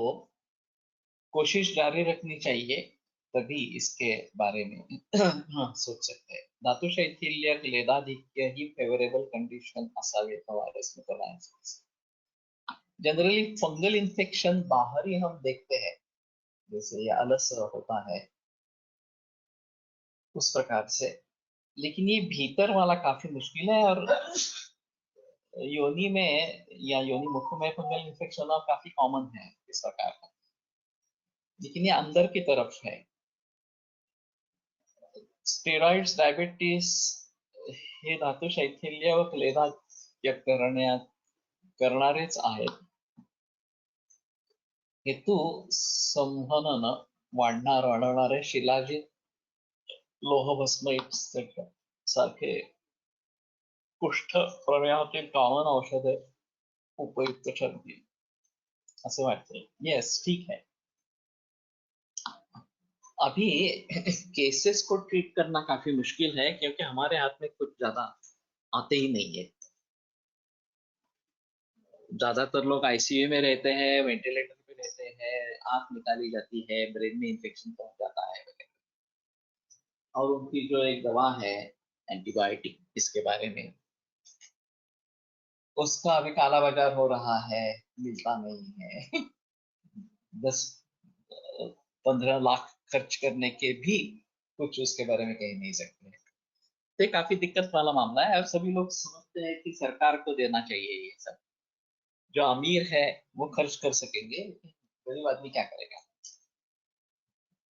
कोशिश जारी रखनी चाहिए, तभी इसके बारे में हाँ, सोच सकते हैं। धातु शैथिल्य लेदाधिक्य ही फेवरेबल कंडीशन असावे व्हायरस मेथोलायसिस। जनरली फंगल इन्फेक्शन बाहर ही हम देखते हैं, जैसे ये अलस होता है उस प्रकार से, लेकिन ये भीतर वाला काफी मुश्किल है। और योनि में या योनि मुख में फंगल इन्फेक्शन काफी कॉमन है इस प्रकार का, लेकिन ये अंदर की तरफ है। स्टेरॉइड्स, डायबिटीज हे धातू शैथिल्य व क्लेदाधिक्य करणारेच आहेत। हेतू संवहन वाढणारे शिलाजित लोहभस्म सारखे कुष्ठ प्रमेहातील कॉमन औषधे उपयुक्त ठरतील असं वाटतंय। यस, ठीक है। अभी केसेस को ट्रीट करना काफी मुश्किल है, क्योंकि हमारे हाथ में कुछ ज्यादा आते ही नहीं है। ज्यादातर लोग ICU में रहते हैं, वेंटिलेटर पे रहते हैं, आंख निकाली जाती है, ब्रेन में इंफेक्शन पहुंच जाता है वगैरह। और उनकी जो एक दवा है एंटीबायोटिक, इसके बारे में उसका अभी काला बाजार हो रहा है, मिलता नहीं है। 10-15 लाख खर्च करने के भी कुछ उसके बारे में कह नहीं सकते हैं। तो ये काफी दिक्कत वाला मामला है और सभी लोग समझते हैं कि सरकार को देना चाहिए ये सब, जो अमीर है वो खर्च कर सकेंगे, गरीब आदमी क्या करेगा,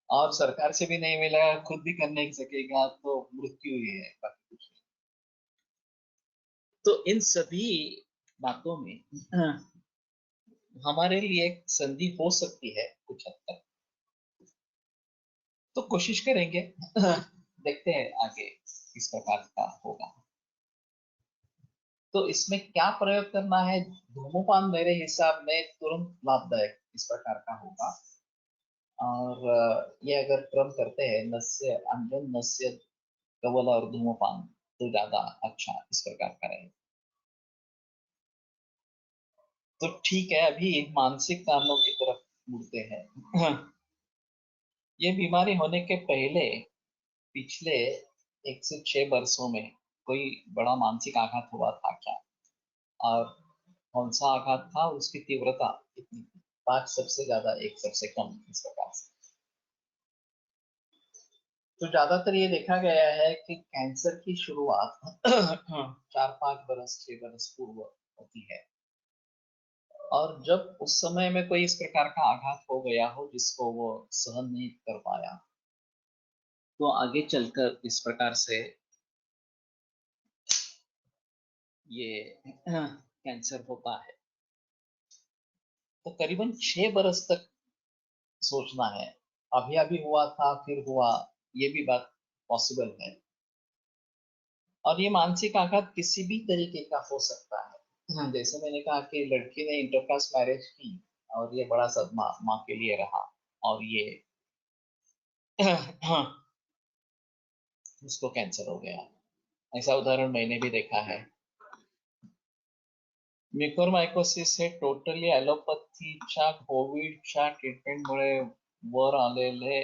और सरकार से भी नहीं मिलेगा, खुद भी कर नहीं सकेगा, तो मृत्यु ही है, बाकी कुछ नहीं। तो इन सभी बातों में हमारे लिए एक संधि हो सकती है कुछ हद तक, तो कोशिश करेंगे। देखते हैं आगे किस प्रकार का होगा। तो इसमें क्या प्रयोग करना है, धूम्रपान मेरे हिसाब में तुरंत लाभदायक इस प्रकार का होगा, और ये अगर क्रम करते हैं नस्य अंजन नस्य कवल और धूम्रपान, तो ज्यादा अच्छा इस प्रकार का रहेगा। तो ठीक है, अभी मानसिक कारणों की तरफ मुड़ते हैं। ये बीमारी होने के पहले पिछले 1 से 6 वर्षों में कोई बड़ा मानसिक आघात हुआ था क्या, और कौन सा आघात था, उसकी तीव्रता कितनी थी, 5 सबसे ज्यादा, 1 सबसे कम, इस प्रकार से। तो ज्यादातर ये देखा गया है कि कैंसर की शुरुआत 4, 5 बरस 6 बरस पूर्व होती है, और जब उस समय में कोई इस प्रकार का आघात हो गया हो जिसको वो सहन नहीं कर पाया, तो आगे चलकर इस प्रकार से ये कैंसर होता है। तो करीबन 6 बरस तक सोचना है, अभी अभी हुआ था फिर हुआ, ये भी बात पॉसिबल है। और ये मानसिक आघात किसी भी तरीके का हो सकता है। जैसे मैंने कहा कि लड़की ने इंटरकास्ट मैरिज की और ये बड़ा सदमा माँ के लिए रहा, और ये उसको कैंसर हो गया। ऐसा उदाहरण मैंने भी देखा है। म्युकोरमायकोसिस हे टोटली ॲलोपॅथीच्या कोविडच्या ट्रीटमेंटमुळे वर आलेले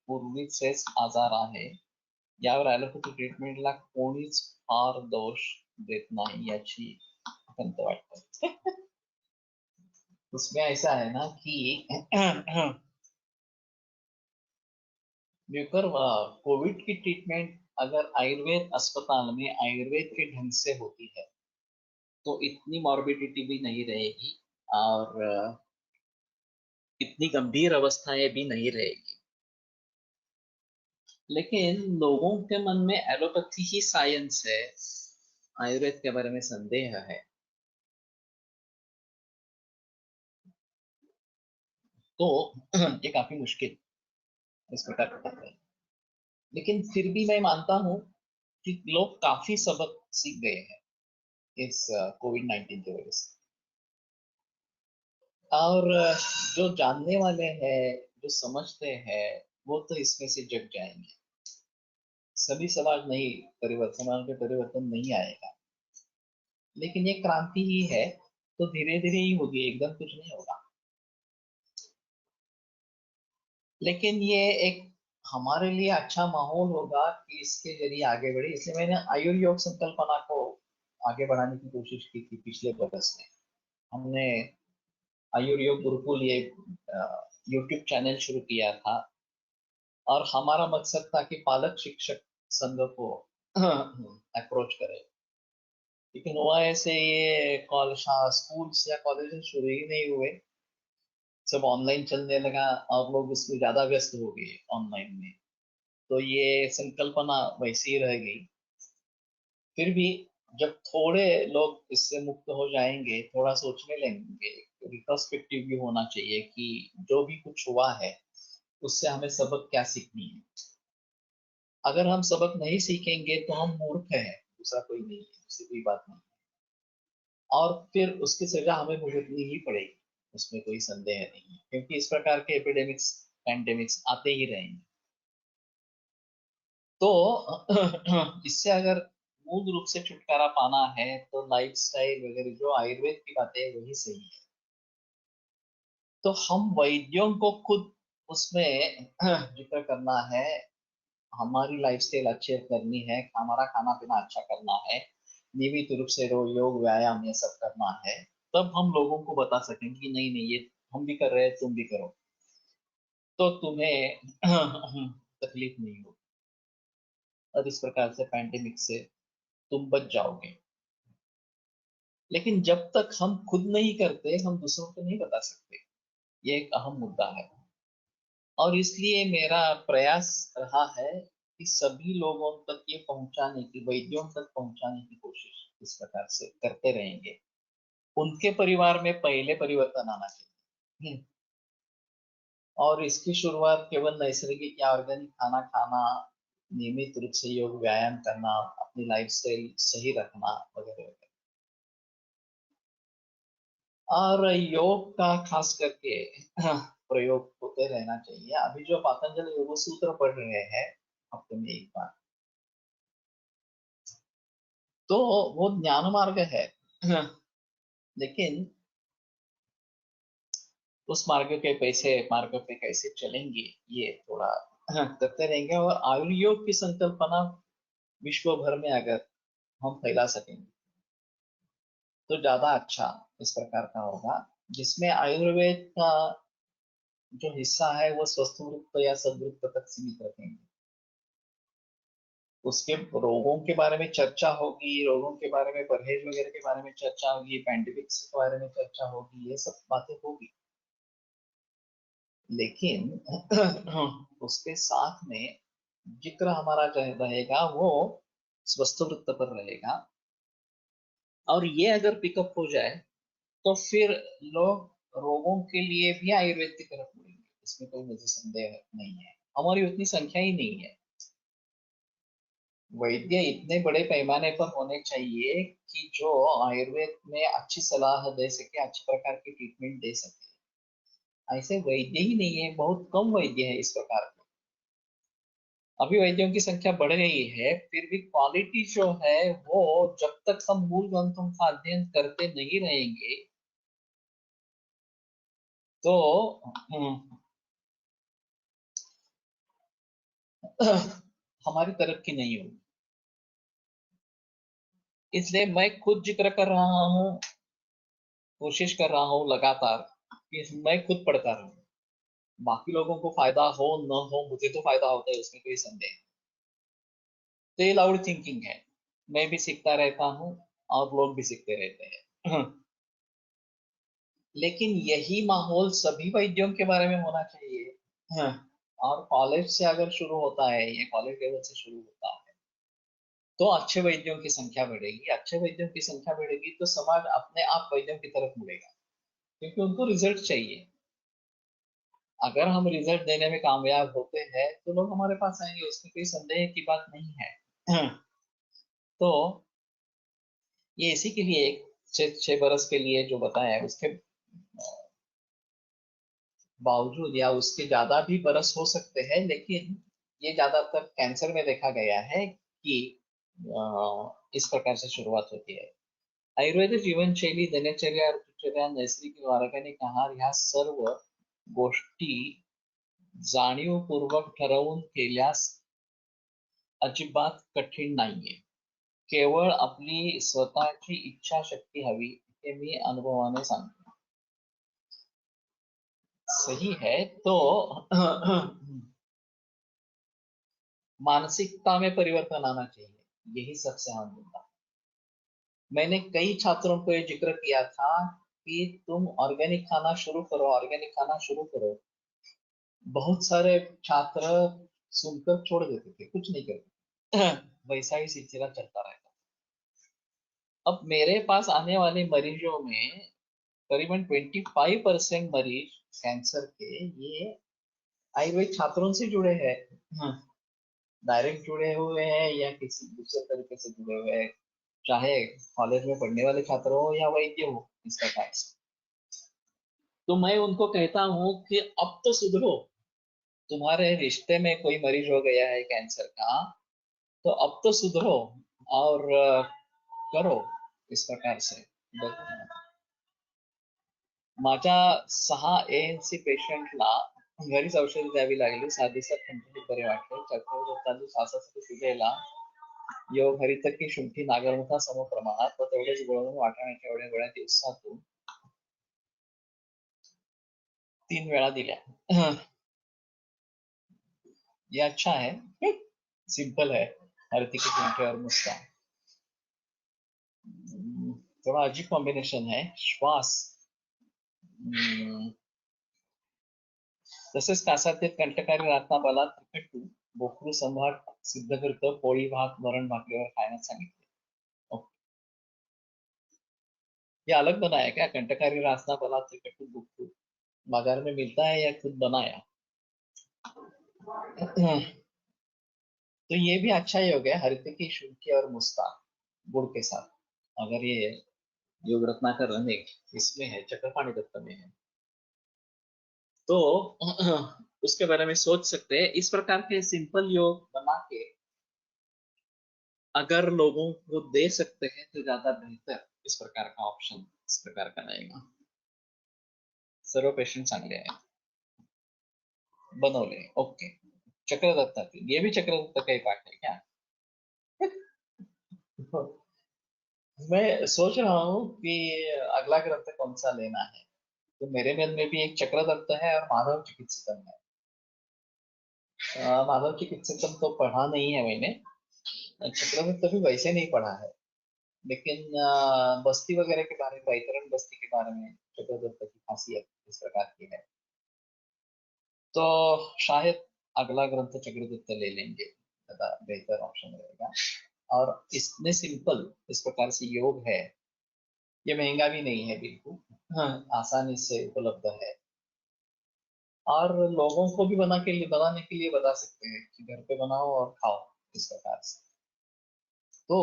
पूर्वीचेच आजार आहे। यावर ॲलोपॅथी ट्रीटमेंटला कोणीच फार दोष देत नाही याची खंत वाटते। उसमें ऐसा है ना कि कोविड की ट्रीटमेंट अगर आयुर्वेद अस्पताल में आयुर्वेद के ढंग से होती है तो इतनी मॉर्बिडिटी भी नहीं रहेगी, और इतनी गंभीर अवस्थाएं भी नहीं रहेगी। लेकिन लोगों के मन में एलोपैथी ही साइंस है, आयुर्वेद के बारे में संदेह है, तो ये काफी मुश्किल इस प्रकार का है। लेकिन फिर भी मैं मानता हूँ कि लोग काफी सबक सीख गए हैं इस कोविड-19 की वजह से, और जो जानने वाले हैं, जो समझते हैं, वो तो इसमें से जग जाएंगे। सभी समाज में परिवर्तन नहीं आएगा, लेकिन ये क्रांति ही है, तो धीरे धीरे ही होगी, एकदम कुछ नहीं होगा। लेकिन ये एक हमारे लिए अच्छा माहौल होगा कि इसके जरिए आगे बढ़े, इसलिए मैंने आयुर्योग संकल्पना को आगे बढ़ाने की कोशिश की थी पिछले बरस में। हमने आयुर्योग गुरुकुल ये यूट्यूब चैनल शुरू किया था, और हमारा मकसद था कि पालक शिक्षक संघ को अप्रोच करें। लेकिन हुआ ऐसे, ये स्कूल्स या कॉलेजेस शुरू ही नहीं हुए, सब ऑनलाइन चलने लगा और लोग उसमें ज्यादा व्यस्त हो गए ऑनलाइन में, तो ये संकल्पना वैसी ही रह गई। फिर भी जब थोड़े लोग इससे मुक्त हो जाएंगे, थोड़ा सोचने लगेंगे, रिट्रोस्पेक्टिव भी होना चाहिए कि जो भी कुछ हुआ है उससे हमें सबक क्या सीखनी है। अगर हम सबक नहीं सीखेंगे तो हम मूर्ख हैं, दूसरा कोई नहीं है, दूसरी कोई बात नहीं, और फिर उसकी सजा हमें भुगतनी ही पड़ेगी, उसमें कोई संदेह नहीं है, क्योंकि इस प्रकार के एपिडेमिक्स पैंडेमिक्स आते ही रहेंगे। तो इससे अगर मूल रूप से छुटकारा पाना है तो लाइफस्टाइल वगैरह जो आयुर्वेद की बातें है वही सही है। तो हम वैद्यों को खुद उसमें जिक्र करना है, हमारी लाइफस्टाइल अच्छी करनी है, हमारा खाना पीना अच्छा करना है, नियमित रूप से योग व्यायाम ये सब करना है, तब हम लोगों को बता सकेंगे कि नहीं नहीं ये हम भी कर रहे हैं, तुम भी करो। तो तुम्हें तकलीफ नहीं होगी और इस प्रकार से पैंडेमिक से तुम बच जाओगे। लेकिन जब तक हम खुद नहीं करते हम दूसरों को नहीं बता सकते, ये एक अहम मुद्दा है। और इसलिए मेरा प्रयास रहा है कि सभी लोगों तक ये पहुंचाने की, वैद्यों तक पहुंचाने की कोशिश इस प्रकार से करते रहेंगे। उनके परिवार में पहले परिवर्तन आना चाहिए। और इसकी शुरुआत केवल नैसर्गिक या ऑर्गेनिक खाना खाना, नियमित रूप से योग व्यायाम करना, अपनी लाइफस्टाइल सही रखना वगैरह वगैरह। और योग का खास करके प्रयोग होते रहना चाहिए। अभी जो पतंजलि योग सूत्र पढ़ रहे हैं हफ्ते में एक बार, तो वो ज्ञान मार्ग है। लेकिन उस मार्ग पे कैसे चलेंगे ये थोड़ा करते रहेंगे। और आयुर्योग की संकल्पना विश्व भर में अगर हम फैला सकेंगे तो ज्यादा अच्छा इस प्रकार का होगा, जिसमें आयुर्वेद का जो हिस्सा है वो स्वस्थ वृत्त या सदवृत्त तक सीमित रखेंगे। उसके रोगों के बारे में चर्चा होगी, रोगों के बारे में परहेज वगैरह के बारे में चर्चा होगी, पैंडेमिक्स के बारे में चर्चा होगी, ये सब बातें होगी। लेकिन उसके साथ में जिक्र हमारा जो रहेगा वो स्वस्थ वृत्त पर रहेगा। और ये अगर पिकअप हो जाए तो फिर लोग रोगों के लिए भी आयुर्वेद की तरफ मुड़ेंगे, इसमें कोई मुझे संदेह नहीं है। हमारी उतनी संख्या ही नहीं है। वैद्य इतने बड़े पैमाने पर होने चाहिए कि जो आयुर्वेद में अच्छी सलाह दे सके, अच्छी प्रकार की ट्रीटमेंट दे सके। ऐसे वैद्य ही नहीं है, बहुत कम वैद्य है इस प्रकार के। अभी वैद्यों की संख्या बढ़ गई है, फिर भी क्वालिटी जो है वो, जब तक हम मूल ग्रंथों का अध्ययन करते नहीं रहेंगे तो हमारी तरक्की नहीं होगी। इसलिए मैं खुद जिक्र कर रहा हूँ, कोशिश कर रहा हूँ लगातार कि मैं खुद पढ़ता रहूं। बाकी लोगों को फायदा हो न हो, मुझे तो फायदा होता है, उसमें कोई संदेह नहीं। तो ये लाउड थिंकिंग है। मैं भी सीखता रहता हूँ और लोग भी सीखते रहते हैं। लेकिन यही माहौल सभी वैद्यों के बारे में होना चाहिए। और कॉलेज से अगर शुरू होता है, ये कॉलेज लेवल से शुरू होता है, तो अच्छे वैद्यों की संख्या बढ़ेगी। अच्छे वैद्यों की संख्या बढ़ेगी तो समाज अपने आप वैद्यों की तरफ मुड़ेगा, क्योंकि उनको रिजल्ट चाहिए। अगर हम रिजल्ट देने में कामयाब होते हैं तो लोग हमारे पास आएंगे, उसमें कोई संदेह की बात नहीं है। तो ये इसी के लिए 6 बरस के लिए जो बताया है, उसके बावजूद या उसके ज्यादा भी बरस हो सकते हैं, लेकिन ये ज्यादातर कैंसर में देखा गया है कि इस प्रकार से शुरुआत होती है। आयुर्वेदिक जीवनशैली, दिनचर्या, ऋतुचर्या, नैसर्गिक ऑर्गॅनिक आहार ह्या सर्व गोष्टी जाणीवपूर्वक ठरवून केल्यास अजिबात कठीण नाहीये। केवळ आपली स्वतःची इच्छाशक्ती हवी, हे मी अनुभवाने सांगतो। सही है। तो मानसिकता में परिवर्तन आना चाहिए, यही सबसे अहम मुद्दा। मैंने कई छात्रों को ये जिक्र किया था कि तुम ऑर्गेनिक खाना शुरू करो, ऑर्गेनिक खाना शुरू करो। बहुत सारे छात्र सुनकर छोड़ देते थे, कुछ नहीं करते। वैसा ही सिलसिला चलता रहता। अब मेरे पास आने वाले मरीजों में करीबन 25% मरीज कैंसर के ये आयुर्वेद छात्रों से जुड़े हैं। डायरेक्ट जुड़े हुए हैं या किसी दूसरे तरीके से जुड़े हुए हैं, चाहे कॉलेज में पढ़ने वाले छात्र हो या वैद्य हो इस प्रकार से। तो मैं उनको कहता हूँ कि अब तो सुधरो। तुम्हारे रिश्ते में कोई मरीज हो गया है कैंसर का, तो अब तो सुधरो और करो इस प्रकार से। माझ्या 6 ANC पेशंटला घरीच औषध द्यावी लागली। 7 दिवसात कंटिन्यू बरे वाटले. चक्रवर्ती श्वासासाठी सुजेला योग हरितकी शुंठी नागरमुखा समप्रमाणात व तेवढेच गोळवून वाटाण्याच्या एवढ्या गोळ्या दिवसातून 3 वेळा दिल्या. ये अच्छा है, सिंपल है। हृतिक रोशन और मुस्कान, थोड़ा अजीब कॉम्बिनेशन है। श्वास, तसेच कासातीत कंटकारी रातना बला त्रिकट्टू बोकरू संभाट सिद्ध करतं पोळी भात वरण भाकरीवर खाण्यास सांगितले. ओके. ये अलग बनाया क्या? कंटकारी रातना बला त्रिकट्टू बोकरू बाजार में मिलता है या खुद बनाया? तो ये भी अच्छा ही हो गया। हृतिकी, शुल्की और मुस्कान गुड़ के साथ। अगर ये योग रत्नाकर अनेक इसमें है, चक्रपाणी दत्त में है, तो उसके बारे में सोच सकते हैं। इस प्रकार के सिंपल योग बना के अगर लोगों को दे सकते हैं तो ज्यादा बेहतर इस प्रकार का ऑप्शन इस प्रकार का रहेगा. सर्व पेशंट चांगले आहे, बनवले. ओके. चक्रदत्ता, ये भी चक्रदत्ता का ही पाठ है क्या? मैं सोच रहा हूँ कि अगला ग्रंथ कौन सा लेना है. तो मेरे मन में भी एक चक्रदत्त है और माधव चिकित्सकम है. माधव चिकित्सकम तो पढ़ा नहीं है मैंने, चक्रदत्त भी वैसे नहीं पढ़ा है, लेकिन बस्ती वगैरह के बारे में, वैतरण बस्ती के बारे में चक्रदत्त की खासियत इस प्रकार की है. तो शायद अगला ग्रंथ चक्रदत्त ले लेंगे, ज्यादा बेहतर ऑप्शन रहेगा. और इतने सिंपल इस प्रकार से योग है, ये महंगा भी नहीं है बिल्कुल, हाँ, आसानी से उपलब्ध है. और लोगों को भी बनाने के लिए बता सकते हैं कि घर पे बनाओ और खाओ इस प्रकार से. तो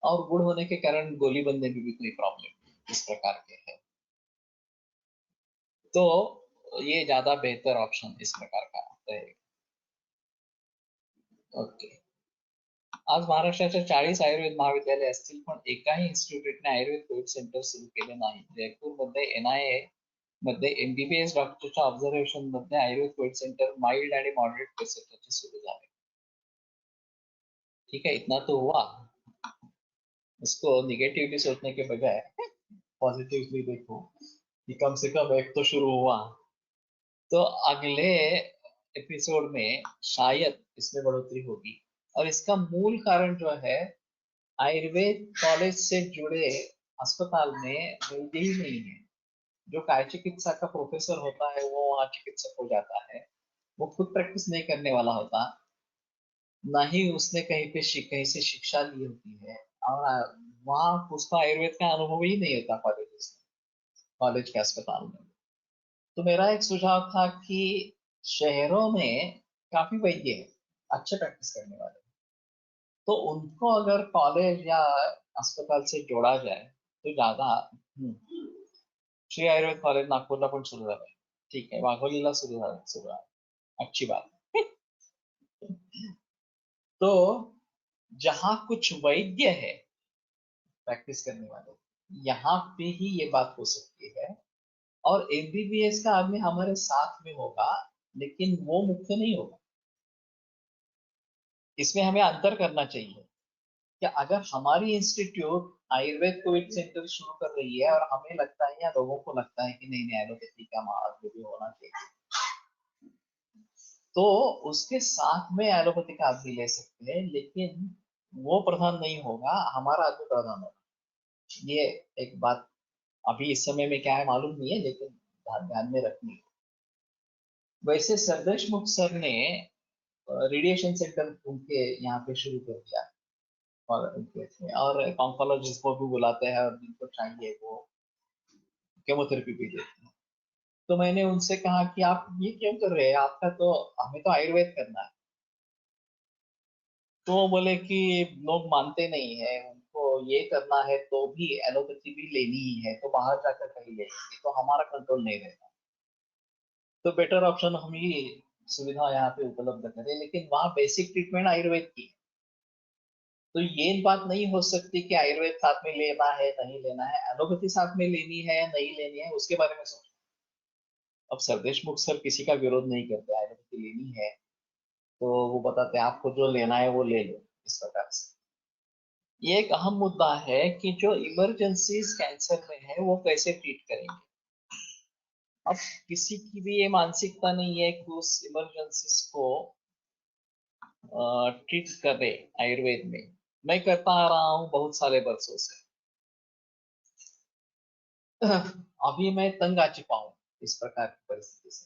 और गुड़ होने के कारण गोली बनने में भी कोई प्रॉब्लम इस प्रकार के है. तो ये ज्यादा बेहतर ऑप्शन इस प्रकार का रहेगा. ओके. आज महाराष्ट्राच्या 40 आयुर्वेद महाविद्यालय असतील, पण एकाही इन्स्टिट्यूटने आयुर्वेद कोविड सेंटर सुरू केले नाही. जयपूरमध्ये NIA मध्ये MBBS डॉक्टरच्या ऑब्झर्वेशन मध्ये आयुर्वेद कोविड सेंटर माइल्ड आणि मॉडरेट पेशंटचे सुरू झाले. ठीक है, इतना तो हुआ. इसको निगेटिवली सोचने के बजाय पॉजिटिवली देखो कि कम से कम एक तो शुरू हुआ. तो अगले एपिसोड में शायद इसमें बढ़ोतरी होगी. और इसका मूल कारण जो है, आयुर्वेद कॉलेज से जुड़े अस्पताल में वैद्य ही नहीं है. जो काय चिकित्सा का प्रोफेसर होता है वो वहाँ चिकित्सक हो जाता है, वो खुद प्रैक्टिस नहीं करने वाला होता, ना ही उसने कहीं से शिक्षा ली होती है, और वहाँ उसका आयुर्वेद का अनुभव ही नहीं होता कॉलेज के अस्पताल में. तो मेरा एक सुझाव था कि शहरों में काफी वैद्य है, अच्छे प्रैक्टिस करने वाले, तो उनको अगर कॉलेज या अस्पताल से जोड़ा जाए तो ज्यादा. श्री आयुर्वेद कॉलेज नागपूरला पण सुरू झालंय. ठीक आहे, वाघोलीला सुरू आहे, अच्छी बात. तो जहाँ कुछ वैद्य है प्रैक्टिस करने वाले, यहाँ पे ही ये बात हो सकती है. और MBBS का आदमी हमारे साथ में होगा, लेकिन वो मुख्य नहीं होगा. इसमें हमें अंतर करना चाहिए कि अगर हमारी इंस्टीट्यूट आयुर्वेद कोविड सेंटर शुरू कर रही है और हमें लगता है या लोगों को लगता है कि नहीं नहीं एलोपैथी का महत्व भी होना चाहिए, तो उसके साथ में एलोपैथी का आदमी ले सकते हैं, लेकिन वो प्रधान नहीं होगा, हमारा आदमी प्रधान होगा. ये एक बात अभी इस समय में क्या है मालूम नहीं है, लेकिन ध्यान में रखनी है. वैसे सरदेशमुख सर ने रेडिएशन सेंटर उनके यहाँ पे शुरू कर दिया, और ऑन्कोलॉजिस्ट को भी बुलाते हैं और जिनको चाहिए वो केमोथेरेपी भी देते हैं. तो मैंने उनसे कहा कि आप ये क्यों कर रहे हैं, आपका तो, हमें तो आयुर्वेद करना है. तो वो बोले कि लोग मानते नहीं है, उनको ये करना है तो भी एलोपैथी भी लेनी ही है, तो बाहर जाकर कहीं लेंगे तो हमारा कंट्रोल नहीं रहता. तो बेटर ऑप्शन हम ही सुविधा यहाँ पे उपलब्ध करें, लेकिन वहाँ बेसिक ट्रीटमेंट आयुर्वेद की है. तो ये बात नहीं हो सकती कि आयुर्वेद साथ में लेना है नहीं लेना है, एलोपैथी साथ में लेनी है या नहीं लेनी है, उसके बारे में सोचो. अब सरदेशमुख सर किसी का विरोध नहीं करते, एलोपैथी लेनी है तो वो बताते हैं आपको जो लेना है वो ले लो इस प्रकार से. ये एक अहम मुद्दा है कि जो इमरजेंसीज कैंसर में है वो कैसे ट्रीट करेंगे. अब किसी की भी ये मानसिकता नहीं है कि उस इमरजेंसीज को ट्रीट करे आयुर्वेद में। मैं करता आ रहा हूँ बहुत सारे वर्षों से। अभी मैं तंग आ चुका हूँ इस प्रकार की परिस्थिति से,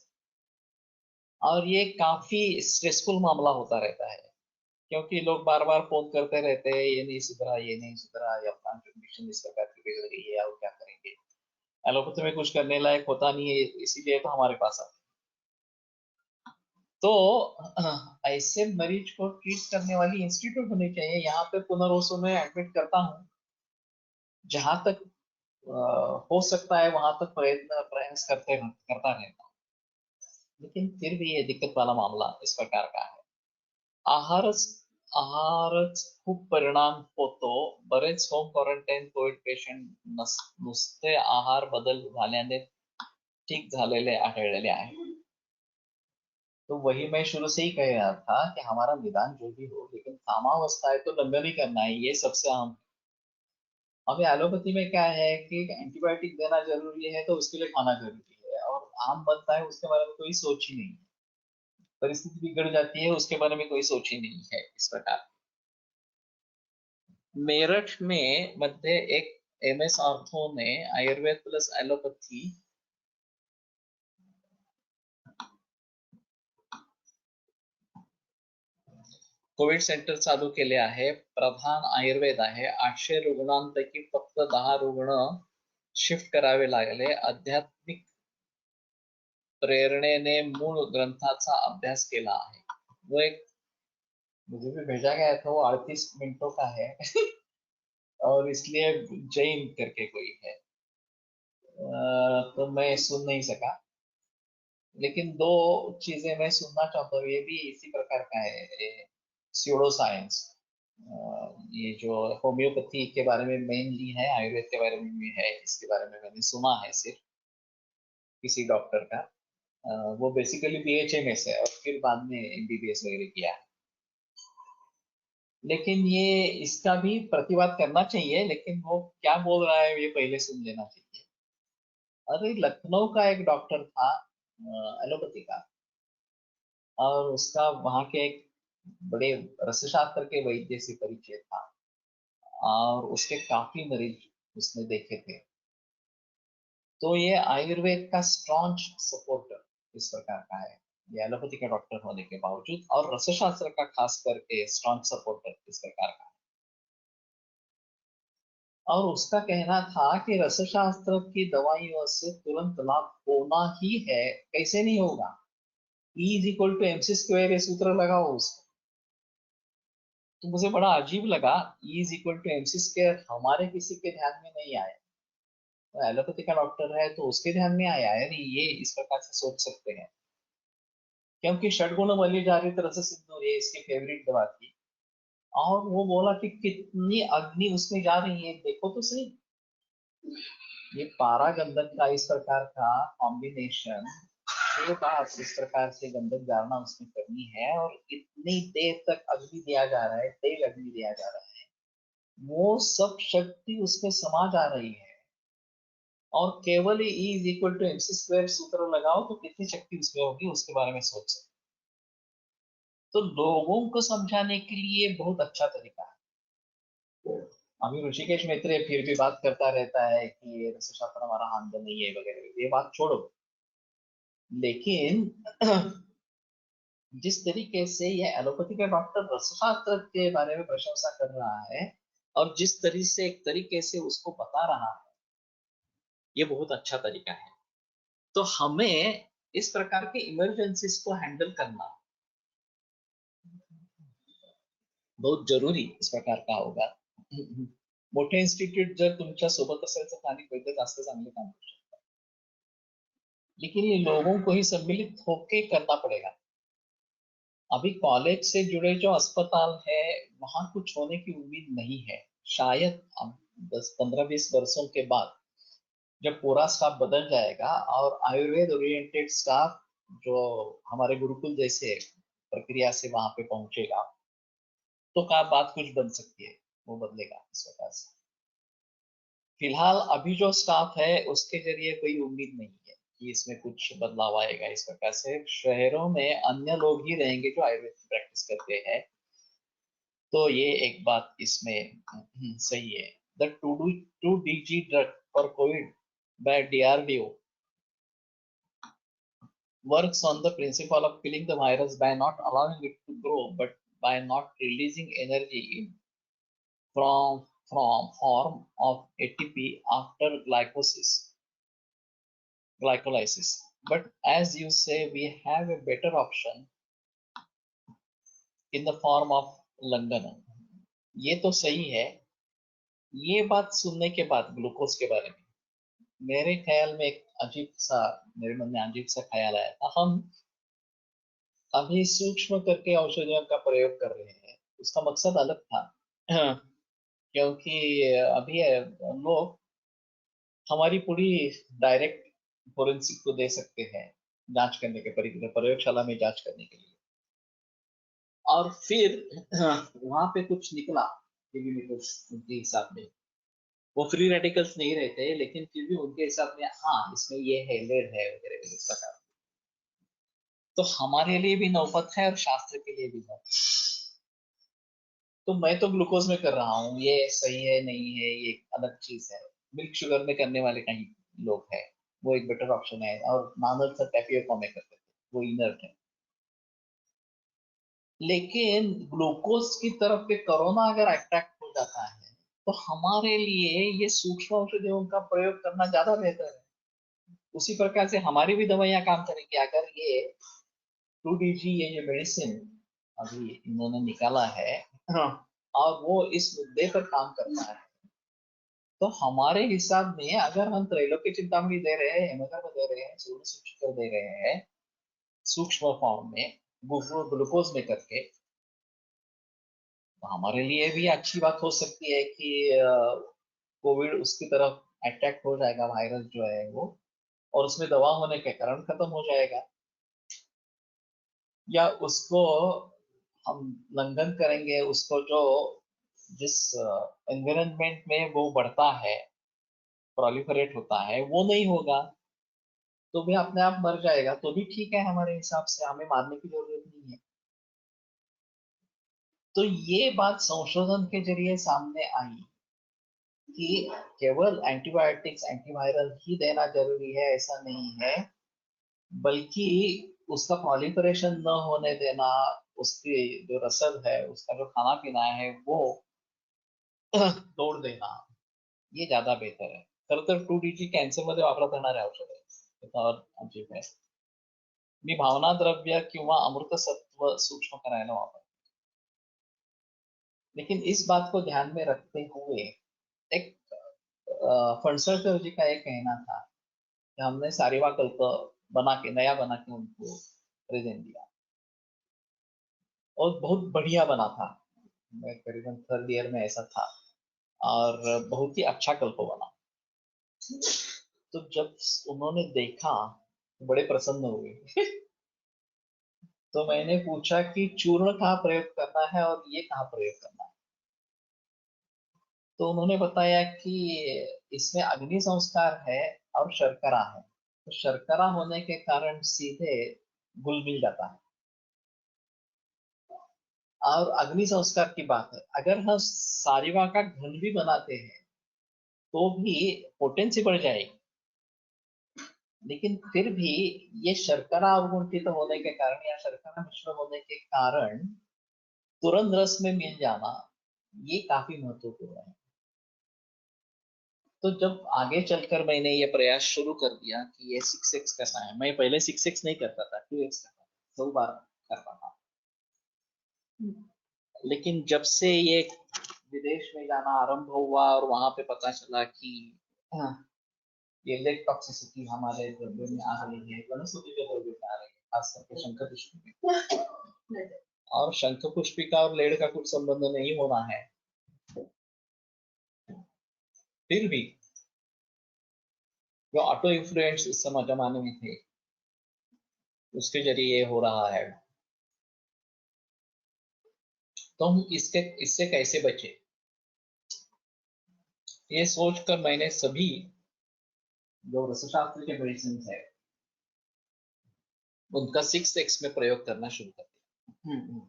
और ये काफी स्ट्रेसफुल मामला होता रहता है, क्योंकि लोग बार बार फोन करते रहते हैं, ये नहीं सुधरा, ये नहीं सुधरा, या कंडीशन इस प्रकार की बिगड़ गई है, और क्या करेंगे। एलोपैथी में कुछ करने लायक होता नहीं है, इसीलिए तो हमारे पास आते हैं। तो ऐसे मरीज को ट्रीट करने वाली इंस्टीट्यूट होनी चाहिए। यहाँ पे पुनर्वसु में एडमिट करता हूँ, जहां तक हो सकता है वहां तक प्रयास करता रहता हूँ। लेकिन फिर भी ये दिक्कत वाला मामला इस प्रकार का है। आहारच खूप परिणाम होतो। बरेच होम क्वारंटाईन कोविड पेशंट नुसते आहार बदल झाल्याने ठीक झालेले आढळलेले आहे। तो वही मैं शुरू से ही कह रहा था कि हमारा निदान जो भी हो, लेकिन कामावस्था है तो दंड नहीं करना है, ये सबसे अहम। अभी एलोपैथी में क्या है कि एंटीबायोटिक देना जरूरी है, तो उसके लिए खाना जरूरी है, और आम बनता है उसके बारे में कोई सोच ही नहीं है। परिस्थिति बिगड़ जाती है, उसके बारे में कोई सोच ही नहीं है इस प्रकार। मेरठ में मध्ये एक MS ऑर्थो ने Ayurveda plus allopathy Covid centre चालू केले आहे। प्रधान आयुर्वेद आहे। 800 रुग्णांपैकी फक्त 10 रुग्ण शिफ्ट करावे लागले। आध्यात्मिक प्रेरणेने मूळ ग्रंथाचा अभ्यास केला आहे। वो एक मुझे भी भेजा गया था, वो 38 मिनटों का है और इसलिए जैन करके कोई है, तो मैं सुन नहीं सका। लेकिन दो चीजें मैं सुनना चाहता हूँ, ये भी इसी प्रकार का है। स्यूडो साइंस, ये जो होम्योपैथी के बारे में मेनली है, आयुर्वेद के बारे में भी है, इसके बारे में मैंने सुना है सिर्फ किसी डॉक्टर का। वो बेसिकली BHMS है और फिर बाद में MBBS वगैरह किया है। लेकिन ये इसका भी प्रतिवाद करना चाहिए, लेकिन वो क्या बोल रहा है ये पहले सुन लेना चाहिए। अरे लखनऊ का एक डॉक्टर था एलोपैथी का, और उसका वहाँ के एक बड़े रसशास्त्र के वैद्य से परिचय था, और उसके काफी मरीज उसने देखे थे। तो ये आयुर्वेद का स्ट्रॉन्ग सपोर्टर इस प्रकार का है, ये एलोपैथी का डॉक्टर होने के बावजूद, और रसशास्त्र का खास करके स्ट्रॉन्ग सपोर्टर इस प्रकार का है। और उसका कहना था कि रसशास्त्र की दवाइयों से तुरंत लाभ होना ही है, कैसे नहीं होगा। E=MC², ये सूत्र लगाओ उसको। तो मुझे बड़ा अजीब लगा, E=MC², हमारे किसी के ध्यान में नहीं आया। तो एलोपैथी का डॉक्टर है तो उसके ध्यान में आया है, नहीं ये इस प्रकार से सोच सकते हैं, क्योंकि षडगुण बलिजारित रस सिंधु ये इसकी फेवरेट दवा थी। और वो बोला कि कितनी अग्नि उसमें जा रही है, देखो तो सही। ये पारा गंधक का इस प्रकार का कॉम्बिनेशन, ये बात इस प्रकार से गंधक धारणा उसमें करनी है, और इतनी देर तक अग्नि दिया जा रहा है, तेल अग्नि दिया जा रहा है, वो सब शक्ति उसमें समा जा रही है। और केवल E=MC² सूत्र लगाओ तो कितनी शक्ति उसमें होगी, उसके बारे में सोच सकते। तो लोगों को समझाने के लिए बहुत अच्छा तरीका है। अभी ऋषिकेश मैत्रेय फिर भी बात करता रहता है कि ये रसशास्त्र हमारा हाथ नहीं है वगैरह, ये बात छोड़ो। लेकिन जिस तरीके से ये एलोपैथी का डॉक्टर रसशास्त्र के बारे में प्रशंसा कर रहा है, और जिस तरीके से उसको बता रहा है, ये बहुत अच्छा तरीका है। तो हमें इस प्रकार के इमरजेंसीज को हैंडल करना बहुत जरूरी इस प्रकार का होगा। मोठे इन्स्टिट्यूट जर तुमच्या सोबत असेल तर स्थानिक वैद्य जास्त चांगले काम करू शकतात, लेकिन ये लोगों को ही सम्मिलित होके करना पड़ेगा। अभी कॉलेज से जुड़े जो अस्पताल है, वहां कुछ होने की उम्मीद नहीं है। शायद अब 10-15-20 वर्षों के बाद जब पूरा स्टाफ बदल जाएगा और आयुर्वेद ओरिएंटेड स्टाफ जो हमारे गुरुकुल जैसे प्रक्रिया से वहां पे पहुंचेगा, तो क्या बात कुछ बन सकती है, वो बदलेगा इस प्रकार से। फिलहाल अभी जो स्टाफ है उसके जरिए कोई उम्मीद नहीं है। कि इसमें कुछ बदलाव आएगा। इस प्रकार से शहरों में अन्य लोग ही रहेंगे जो आयुर्वेद की प्रैक्टिस करते हैं, तो ये एक बात इसमें सही है। The 2DG drug for Covid by DRDO works on the principle of killing the virus by not allowing it to grow, but by not releasing energy from form of ATP after glycolysis. But as you say, we have a better option in the form of long on. ये तो सही है। ये बात सुनने के बाद glucose के बारे में मेरे ख्याल में मेरे मन में अजीब सा ख्याल आया था। हम अभी सूक्ष्म करके औषधियों का प्रयोग कर रहे हैं, उसका मकसद अलग था। क्योंकि अभी लोग हमारी पूरी डायरेक्ट फोरेंसिक को दे सकते हैं जांच करने के प्रयोगशाला में जांच करने के लिए, और फिर वहां पे कुछ निकला उनके हिसाब में, वो फ्री रेडिकल्स नहीं रहते, लेकिन फिर भी उनके हिसाब में हाँ इसमें ये है, लेड है वगैरह इस प्रकार। तो हमारे लिए भी नौबत है और शास्त्र के लिए भी नौबत। तो मैं तो ग्लूकोज में कर रहा हूँ, ये सही है नहीं है ये अलग चीज है। मिल्क शुगर में करने वाले कई लोग हैं, वो एक बेटर ऑप्शन है। और नानल सर टैपियोका में करते थे, वो इनर्ट है। लेकिन ग्लूकोज की तरफ के कोरोना अगर अट्रैक्ट हो जाता है तो हमारे लिए ये सूक्ष्म औषधियों का प्रयोग करना ज्यादा बेहतर है। उसी प्रकार से हमारी भी दवाइयां काम करेंगी। अगर ये 2DG ये जो मेडिसिन अभी इन्होंने निकाला है, हाँ, और वो इस मुद्दे पर काम करता है, तो हमारे हिसाब में अगर हम त्रैलोक्य चिंतामणि दे रहे हैं, हेमोग्लोबिन दे रहे हैं, सूर्य सूक्ष्म दे रहे हैं सूक्ष्म फॉर्म में ग्लूकोज में करके, तो हमारे लिए भी अच्छी बात हो सकती है कि कोविड उसकी तरफ अटैक हो जाएगा, वायरस जो है वो, और उसमें दवा होने के कारण खत्म हो जाएगा। या उसको हम लंघन करेंगे, उसको जो जिस एनवायरनमेंट में वो बढ़ता है, प्रोलिफरेट होता है, वो नहीं होगा, तो भी अपने आप मर जाएगा, तो भी ठीक है हमारे हिसाब से, हमें मारने की जरूरत नहीं है। तो ये बात संशोधन के जरिए सामने आई कि केवल एंटीबायोटिक्स एंटीवायरल ही देना जरूरी है, ऐसा नहीं है, बल्कि उसका प्रोलिफरेशन न होने देना, उसकी जो रसद है, उसका जो खाना पीना है वो तोड़ देना, ये ज्यादा बेहतर है। खरं तर 2DG कॅन्सर मध्ये वापरण्यात येणारे औषध आहे, त्याच्यावर अजीब आहे। मी भावना द्रव्य किंवा अमृतसत्व सूक्ष्म करायला वापर, लेकिन इस बात को ध्यान में रखते हुए एक फणसळकर जी का एक कहना था कि हमने सारीवा कल्प नया बना के उनको प्रेजेंट दिया, और बहुत बढ़िया बना था। मैं करीबन 3rd ईयर में ऐसा था, और बहुत ही अच्छा कल्प बना। तो जब उन्होंने देखा तो बड़े प्रसन्न हुए। तो मैंने पूछा कि चूर्ण कहाँ प्रयोग करना है और ये कहाँ प्रयोग करना है। तो उन्होंने बताया कि इसमें अग्नि संस्कार है और शर्करा है, तो शर्करा होने के कारण सीधे घुल मिल जाता है। और अग्नि संस्कार की बात है, अगर हम सारीवा का घन भी बनाते हैं तो भी पोटेंसी बढ़ जाएगी, लेकिन फिर भी ये शर्करा अवगुणित होने के कारण या शर्करा मिश्र होने के कारण तुरंत रस में मिल जाना, ये काफी महत्वपूर्ण है। तो जब आगे चलकर मैंने ये प्रयास शुरू कर दिया कि ये 6x करना है, मैं पहले 6x नहीं करता था, 2x करता था, 100 बार करता था। लेकिन जब से ये विदेश में जाना आरंभ हुआ और वहां पे पता चला कि ये लेड टॉक्सिसिटी हमारे द्रव्य में आ रही है, वनस्पति के द्रव्य में आ रही है, खास करके शंखपुष्पी में। और शंखपुष्पिका और लेड का कुछ संबंध नहीं होना है, फिर भी जो ऑटो इन्फ्लुएंस इस समय जमाने में थे, उसके जरिए ये हो रहा है। तो हम इससे कैसे बचे, ये सोचकर मैंने सभी जो रसशास्त्र के मेडिसिन है उनका 6x में प्रयोग करना शुरू कर दिया।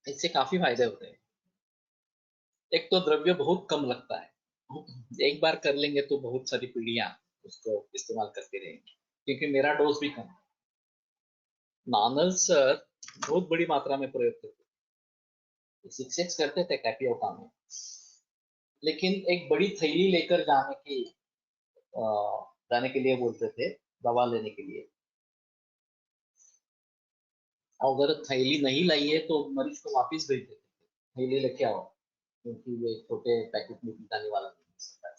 इससे काफी फायदे होते हैं। एक तो द्रव्य बहुत कम लगता है, एक बार कर लेंगे तो बहुत सारी पीढ़ियां उसको इस्तेमाल करते रहेंगे, क्योंकि मेरा डोज भी कम है। नानल सर बहुत बड़ी मात्रा में प्रयोग करते थे, 6x करते थे कैपियोका में, लेकिन एक बड़ी थैली लेकर जाने के लिए बोलते थे, दवा लेने के लिए। अगर थैली नहीं लाई है तो मरीज को वापस भेज देते थे, थैली लेके आओ, क्योंकि ये छोटे पैकेट में जाने वाला नहीं है।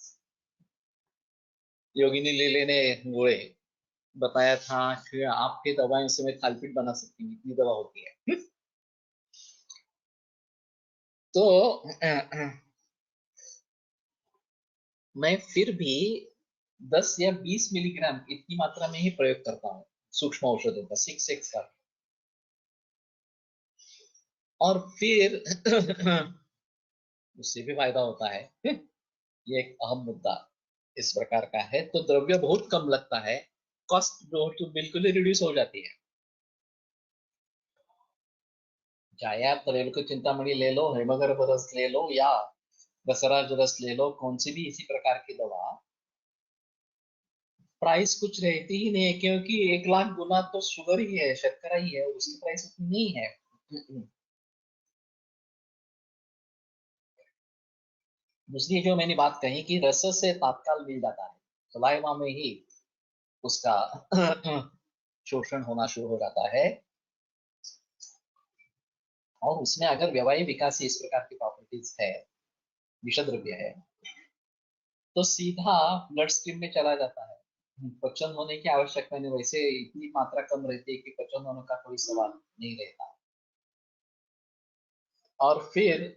योगिनी लीले ने मुझे बताया था कि आपके दवाओं से मैं थालपीठ बना सकती हूँ, इतनी दवा होती है। तो मैं फिर भी 10 या 20 मिलीग्राम इतनी मात्रा में ही प्रयोग करता हूँ सूक्ष्म औषधों का, 6x का। और फिर उससे भी फायदा होता है। ये एक अहम मुद्दा इस प्रकार का है। तो द्रव्य बहुत कम लगता है, कॉस्ट जो तो बिल्कुल ही रिड्यूस हो जाती है। चाहे आप रेलको चिंतामणि ले लो, हेमगर्भ रस ले लो, या दसराज रस ले लो, कौन सी भी इसी प्रकार की दवा, प्राइस कुछ रहती ही नहीं है, क्योंकि 1 लाख गुना तो शुगर ही है, शर्करा ही है, उसकी प्राइस इतनी नहीं है। दूसरी जो मैंने बात कही कि रस से तात्काल मिल जाता है, सलाइवा में ही उसका शोषण होना शुरू हो जाता है, और उसमें अगर व्यवहारिक विकास इस प्रकार की प्रॉपर्टीज है, विषद द्रव्य है, तो सीधा ब्लड स्ट्रीम में चला जाता है। पचन होने की आवश्यकता नहीं, वैसे इतनी मात्रा कम रहती है कि पचन होने का कोई सवाल नहीं रहता। और फिर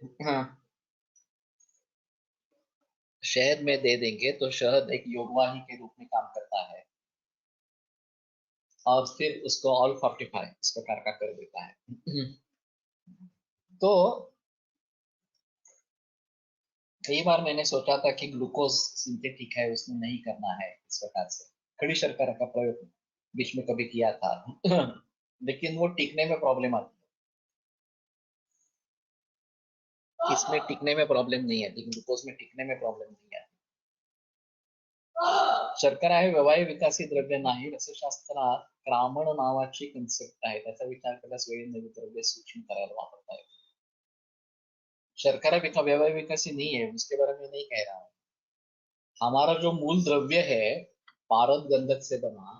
शहद में दे देंगे तो शहद एक योगवाही के रूप में काम करता है, और फिर उसको ऑल फोर्टिफाई इस प्रकार का कर देता है। तो कई बार मैंने सोचा था कि ग्लूकोज सिंथेटिक है, उसमें नहीं करना है इस प्रकार से, खड़ी शर्करा का प्रयोग बीच में कभी किया था। लेकिन वो टिकने में प्रॉब्लम आती है, इसमें टिकने में प्रॉब्लम नहीं है, लेकिन ग्लूकोज में टिकने में प्रॉब्लम नहीं है। शर्करा हे व्यवहारिक विकासी द्रव्य नाही, रसशास्त्रात क्रामण नावाची कन्सेप्ट आहे, त्याचा विचार केल्यास वेळी नवी द्रव्य सूक्ष्म करायला वापरता येते। शर्करा व्यवहारिक विकासी नहीं है, उसके बारे में नहीं कह रहा हूँ। हमारा जो मूल द्रव्य है पारद गंधक से बना,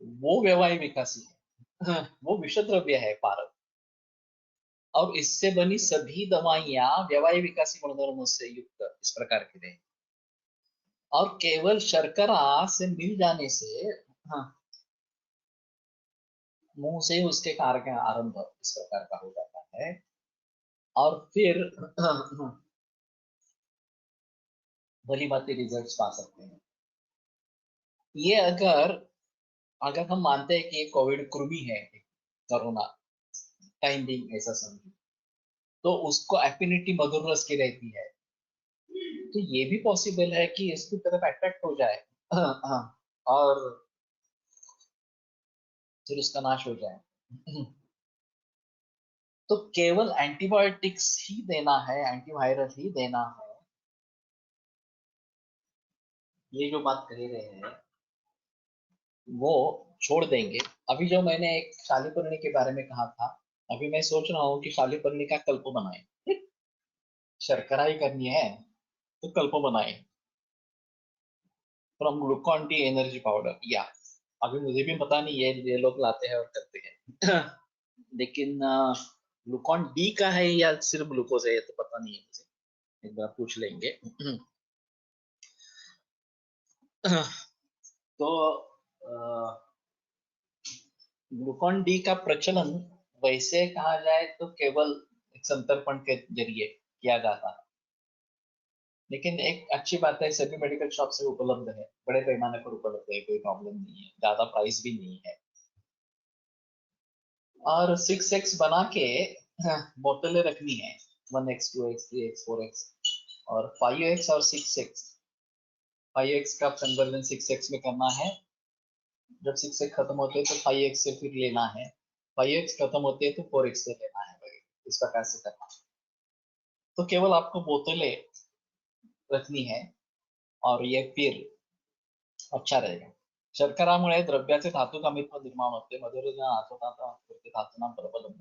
वो व्यवहारिक विकासी है, वो विषद द्रव्य है पारद, और इससे बनी सभी दवाइयां व्यवहारिक विकासी गुणधर्मों से युक्त इस प्रकार की रहे, और केवल शर्करा से मिल जाने से मुंह से उसके कार्य का आरंभ इस प्रकार का हो जाता है, और फिर भली भांति रिजल्ट्स पा सकते हैं। ये अगर हम मानते हैं कि ये कोविड कृमि है, कोरोना टाइम बिंग ऐसा समझो, तो उसको एफिनिटी मधुर रस की रहती है, तो ये भी पॉसिबल है कि इसकी तरफ अट्रैक्ट हो जाए और फिर उसका नाश हो जाए। तो केवल एंटीबायोटिक्स ही देना है, एंटीवायरल ही देना है, ये जो बात कह रहे हैं वो छोड़ देंगे। अभी जो मैंने एक शालीपर्णी के बारे में कहा था, अभी मैं सोच रहा हूँ कि शालीपर्णी का कल्प बनाए, शर्करा ही करनी है तो कल्प बनाए, from Glucon D energy powder, या अभी मुझे भी पता नहीं है, ये लोग लाते हैं और करते हैं। लेकिन ग्लूकॉन डी का है या सिर्फ ग्लूकोज है, ये तो पता नहीं है मुझे, एक बार पूछ लेंगे। तो ग्लूकॉन डी का प्रचलन वैसे कहा जाए तो केवल एक संतर्पण के जरिए किया जाता है, लेकिन एक अच्छी बात है सभी मेडिकल शॉप से उपलब्ध है, बड़े पैमाने पर उपलब्ध है, कोई प्रॉब्लम नहीं है, ज्यादा प्राइस भी नहीं है। और 6x बना के बोतलें रखनी है, 1x 2x 3x 4x और 5x और 6x, 5x का कन्वर्जन 6x में करना है, जब 6x खत्म होते हैं तो 5x से फिर लेना है, 5x खत्म होते हैं तो 4x से लेना है, इस प्रकार से करना। तो केवल आपको बोतलें रखनी है और ये फिर अच्छा रहेगा। शर्करामुळे द्रव्याचे धातुकामित्व निर्माण होते, मधुरजना धातूनां प्रबलम।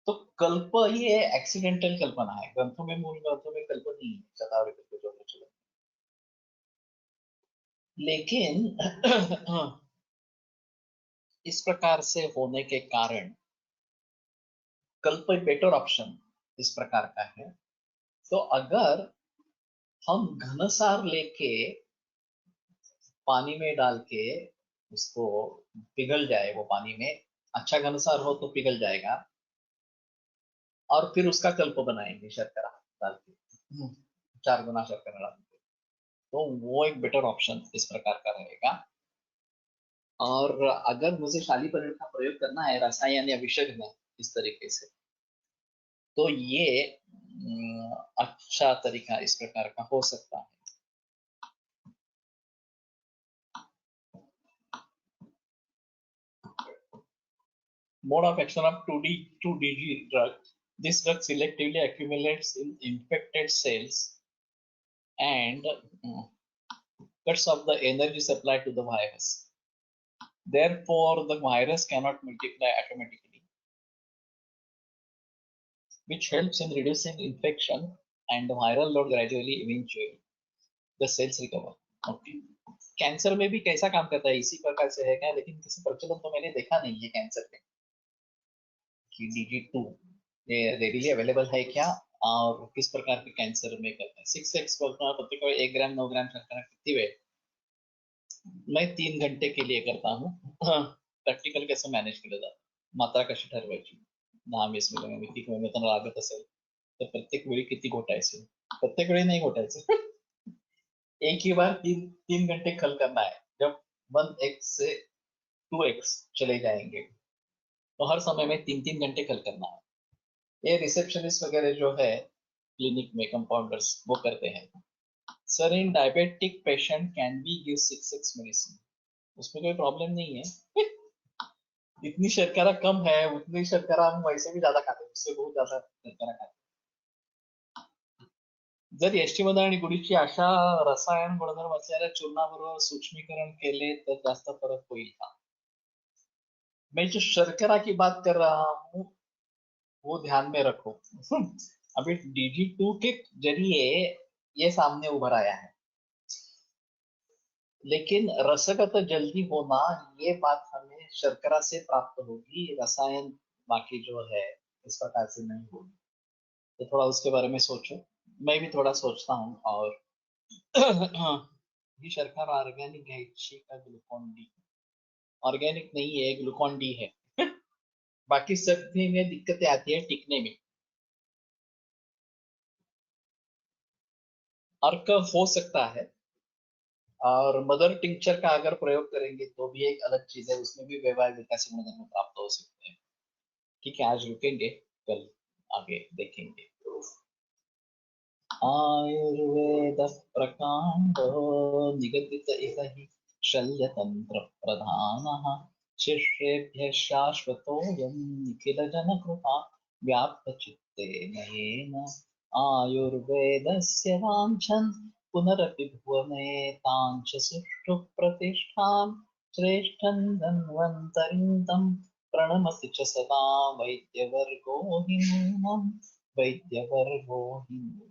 तो कल्प ये एक्सीडेंटल कल्पना है, ग्रंथों में, मूल ग्रंथों में कल्प नहीं है शतावरी के जो प्रचलन। लेकिन इस प्रकार से होने के कारण कल्प बेटर ऑप्शन इस प्रकार का है। तो अगर हम घनसार लेके पानी में डाल के उसको पिघल जाए, वो पानी में अच्छा घनसार हो तो पिघल जाएगा, और फिर उसका कल्प बनाएंगे शर्करा डाल के, 4 गुना शर्करा डाल के, तो वो एक बेटर ऑप्शन इस प्रकार का रहेगा। और अगर मुझे शालीकरण का प्रयोग करना है रसायन या विषय में इस तरीके से, तो ये अच्छा तरीका इस प्रकार का हो सकता है। Mode of action of 2DG drug. This drug selectively accumulates in infected cells and cuts off the energy supply to the virus. Therefore, the virus cannot multiply automatically, which helps in reducing infection and the viral load gradually. Eventually, the cells recover. Okay. Cancer में भी कैसा काम करता है, इसी प्रकार से है क्या? लेकिन किसी प्रचलन तो मैंने देखा नहीं है कैंसर में कि DG2 ये रेडीली अवेलेबल है क्या और किस प्रकार के कैंसर में करते हैं। 6x प्रति को 1 ग्राम 9 ग्राम शर्करा कितनी वेळ मैं 3 घंटे के लिए करता हूँ। प्रॅक्टिकल कैसे मॅनेज केलं जातं, मात्रा कशी ठरवायची, 10-20 मिली किती वेळ लागत असेल तर प्रत्येक वेळी किती घोटायचं, प्रत्येक वेळी नहीं घोटायचं। एक ही बार 3 घंटे खल करना है। जब 1x से 2x चले जाएंगे तो हर समय में 3-3 घंटे खल करना है। ये रिसेप्शनिस्ट वगैरह जो है क्लिनिक में कंपाउंडर्स वो करते हैं। Sir in diabetic patient can be give 6x medicine, उसमें कोई प्रॉब्लम नहीं है। इतनी शर्करा कम है, उतनी शर्करा हम वैसे भी ज्यादा खाते हैं, उससे बहुत ज्यादा शर्करा खाते हैं। जर यष्टीमध आणि गुळीची अशा रसायन गुणधर्म असलेल्या चूर्णाबरोबर सूक्ष्मीकरण केले तर जास्त फरक होईल का? मैं जो शर्करा की बात कर रहा हूँ वो ध्यान में रखो। अभी DG2 के जरिए ये सामने उभर आया है, लेकिन रसगत जल्दी होना ये बात हमें शर्करा से प्राप्त होगी, रसायन बाकी जो है इस प्रकार से नहीं होगी। तो थोड़ा उसके बारे में सोचो, मैं भी थोड़ा सोचता हूँ। और ही शर्करा ऑर्गेनिक घ्यायची का ग्लुकॉन डी? ऑर्गेनिक नहीं है, ग्लुकॉन डी है। बाकी सभी में दिक्कतें आती है टिकने में। अर्क हो सकता है, और मदर टिंचर का अगर प्रयोग करेंगे तो भी एक अलग चीज है, उसमें भी वैवाहिक विकास गुणधर्म प्राप्त हो सकते हैं। ठीक है, आज रुकेंगे, कल आगे देखेंगे। आयुर्वेद प्रकांडो निगदित इह हि शल्यतंत्र प्रधानः शिष्येभ्यः शाश्वतोऽयं निखिल जनकृपा व्याप्त चित्तेन येन आयुर्वेदस्य वाञ्छन् पुनरपि भुवनेताञ्च सुष्ठु प्रतिष्ठां श्रेष्ठं धन्वन्तरिं तं प्रणमति च सदा वैद्यवर्गो हि नूनम् वैद्यवर्गो हि नूनम्।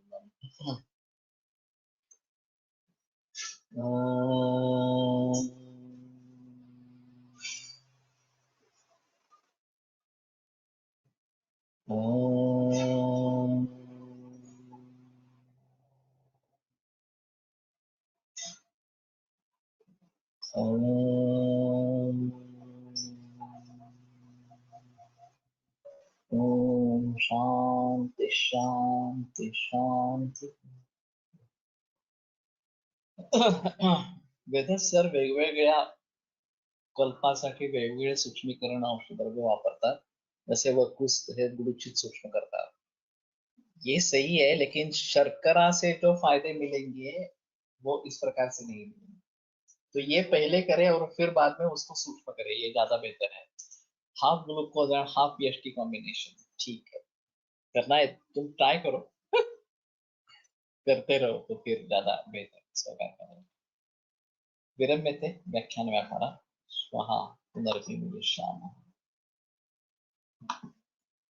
ओम शांति शांति शांति। वेदसर वेगवेगळ्या कल्पासाठी वेगवेगळे सूक्ष्मीकरण औषधद्रव्य वापरतात, जसे वकुस हे गुळूचित सूक्ष्म करतात। ये सही है, लेकिन शर्करा से जो फायदे मिलेंगे वो इस प्रकार से नहीं मिलेंगे। तो ये पहले करे और फिर बाद में उसको सूक्ष्म करे, ये ज्यादा बेहतर है। Half glucose and half PhD combination, ठीक है, करना है तुम ट्राई करो। करते रहो तो फिर ज्यादा बेहतर इसका क्या करें। विरम्यते व्याख्यान व्यापारा स्वाहा पुनरपि शाम।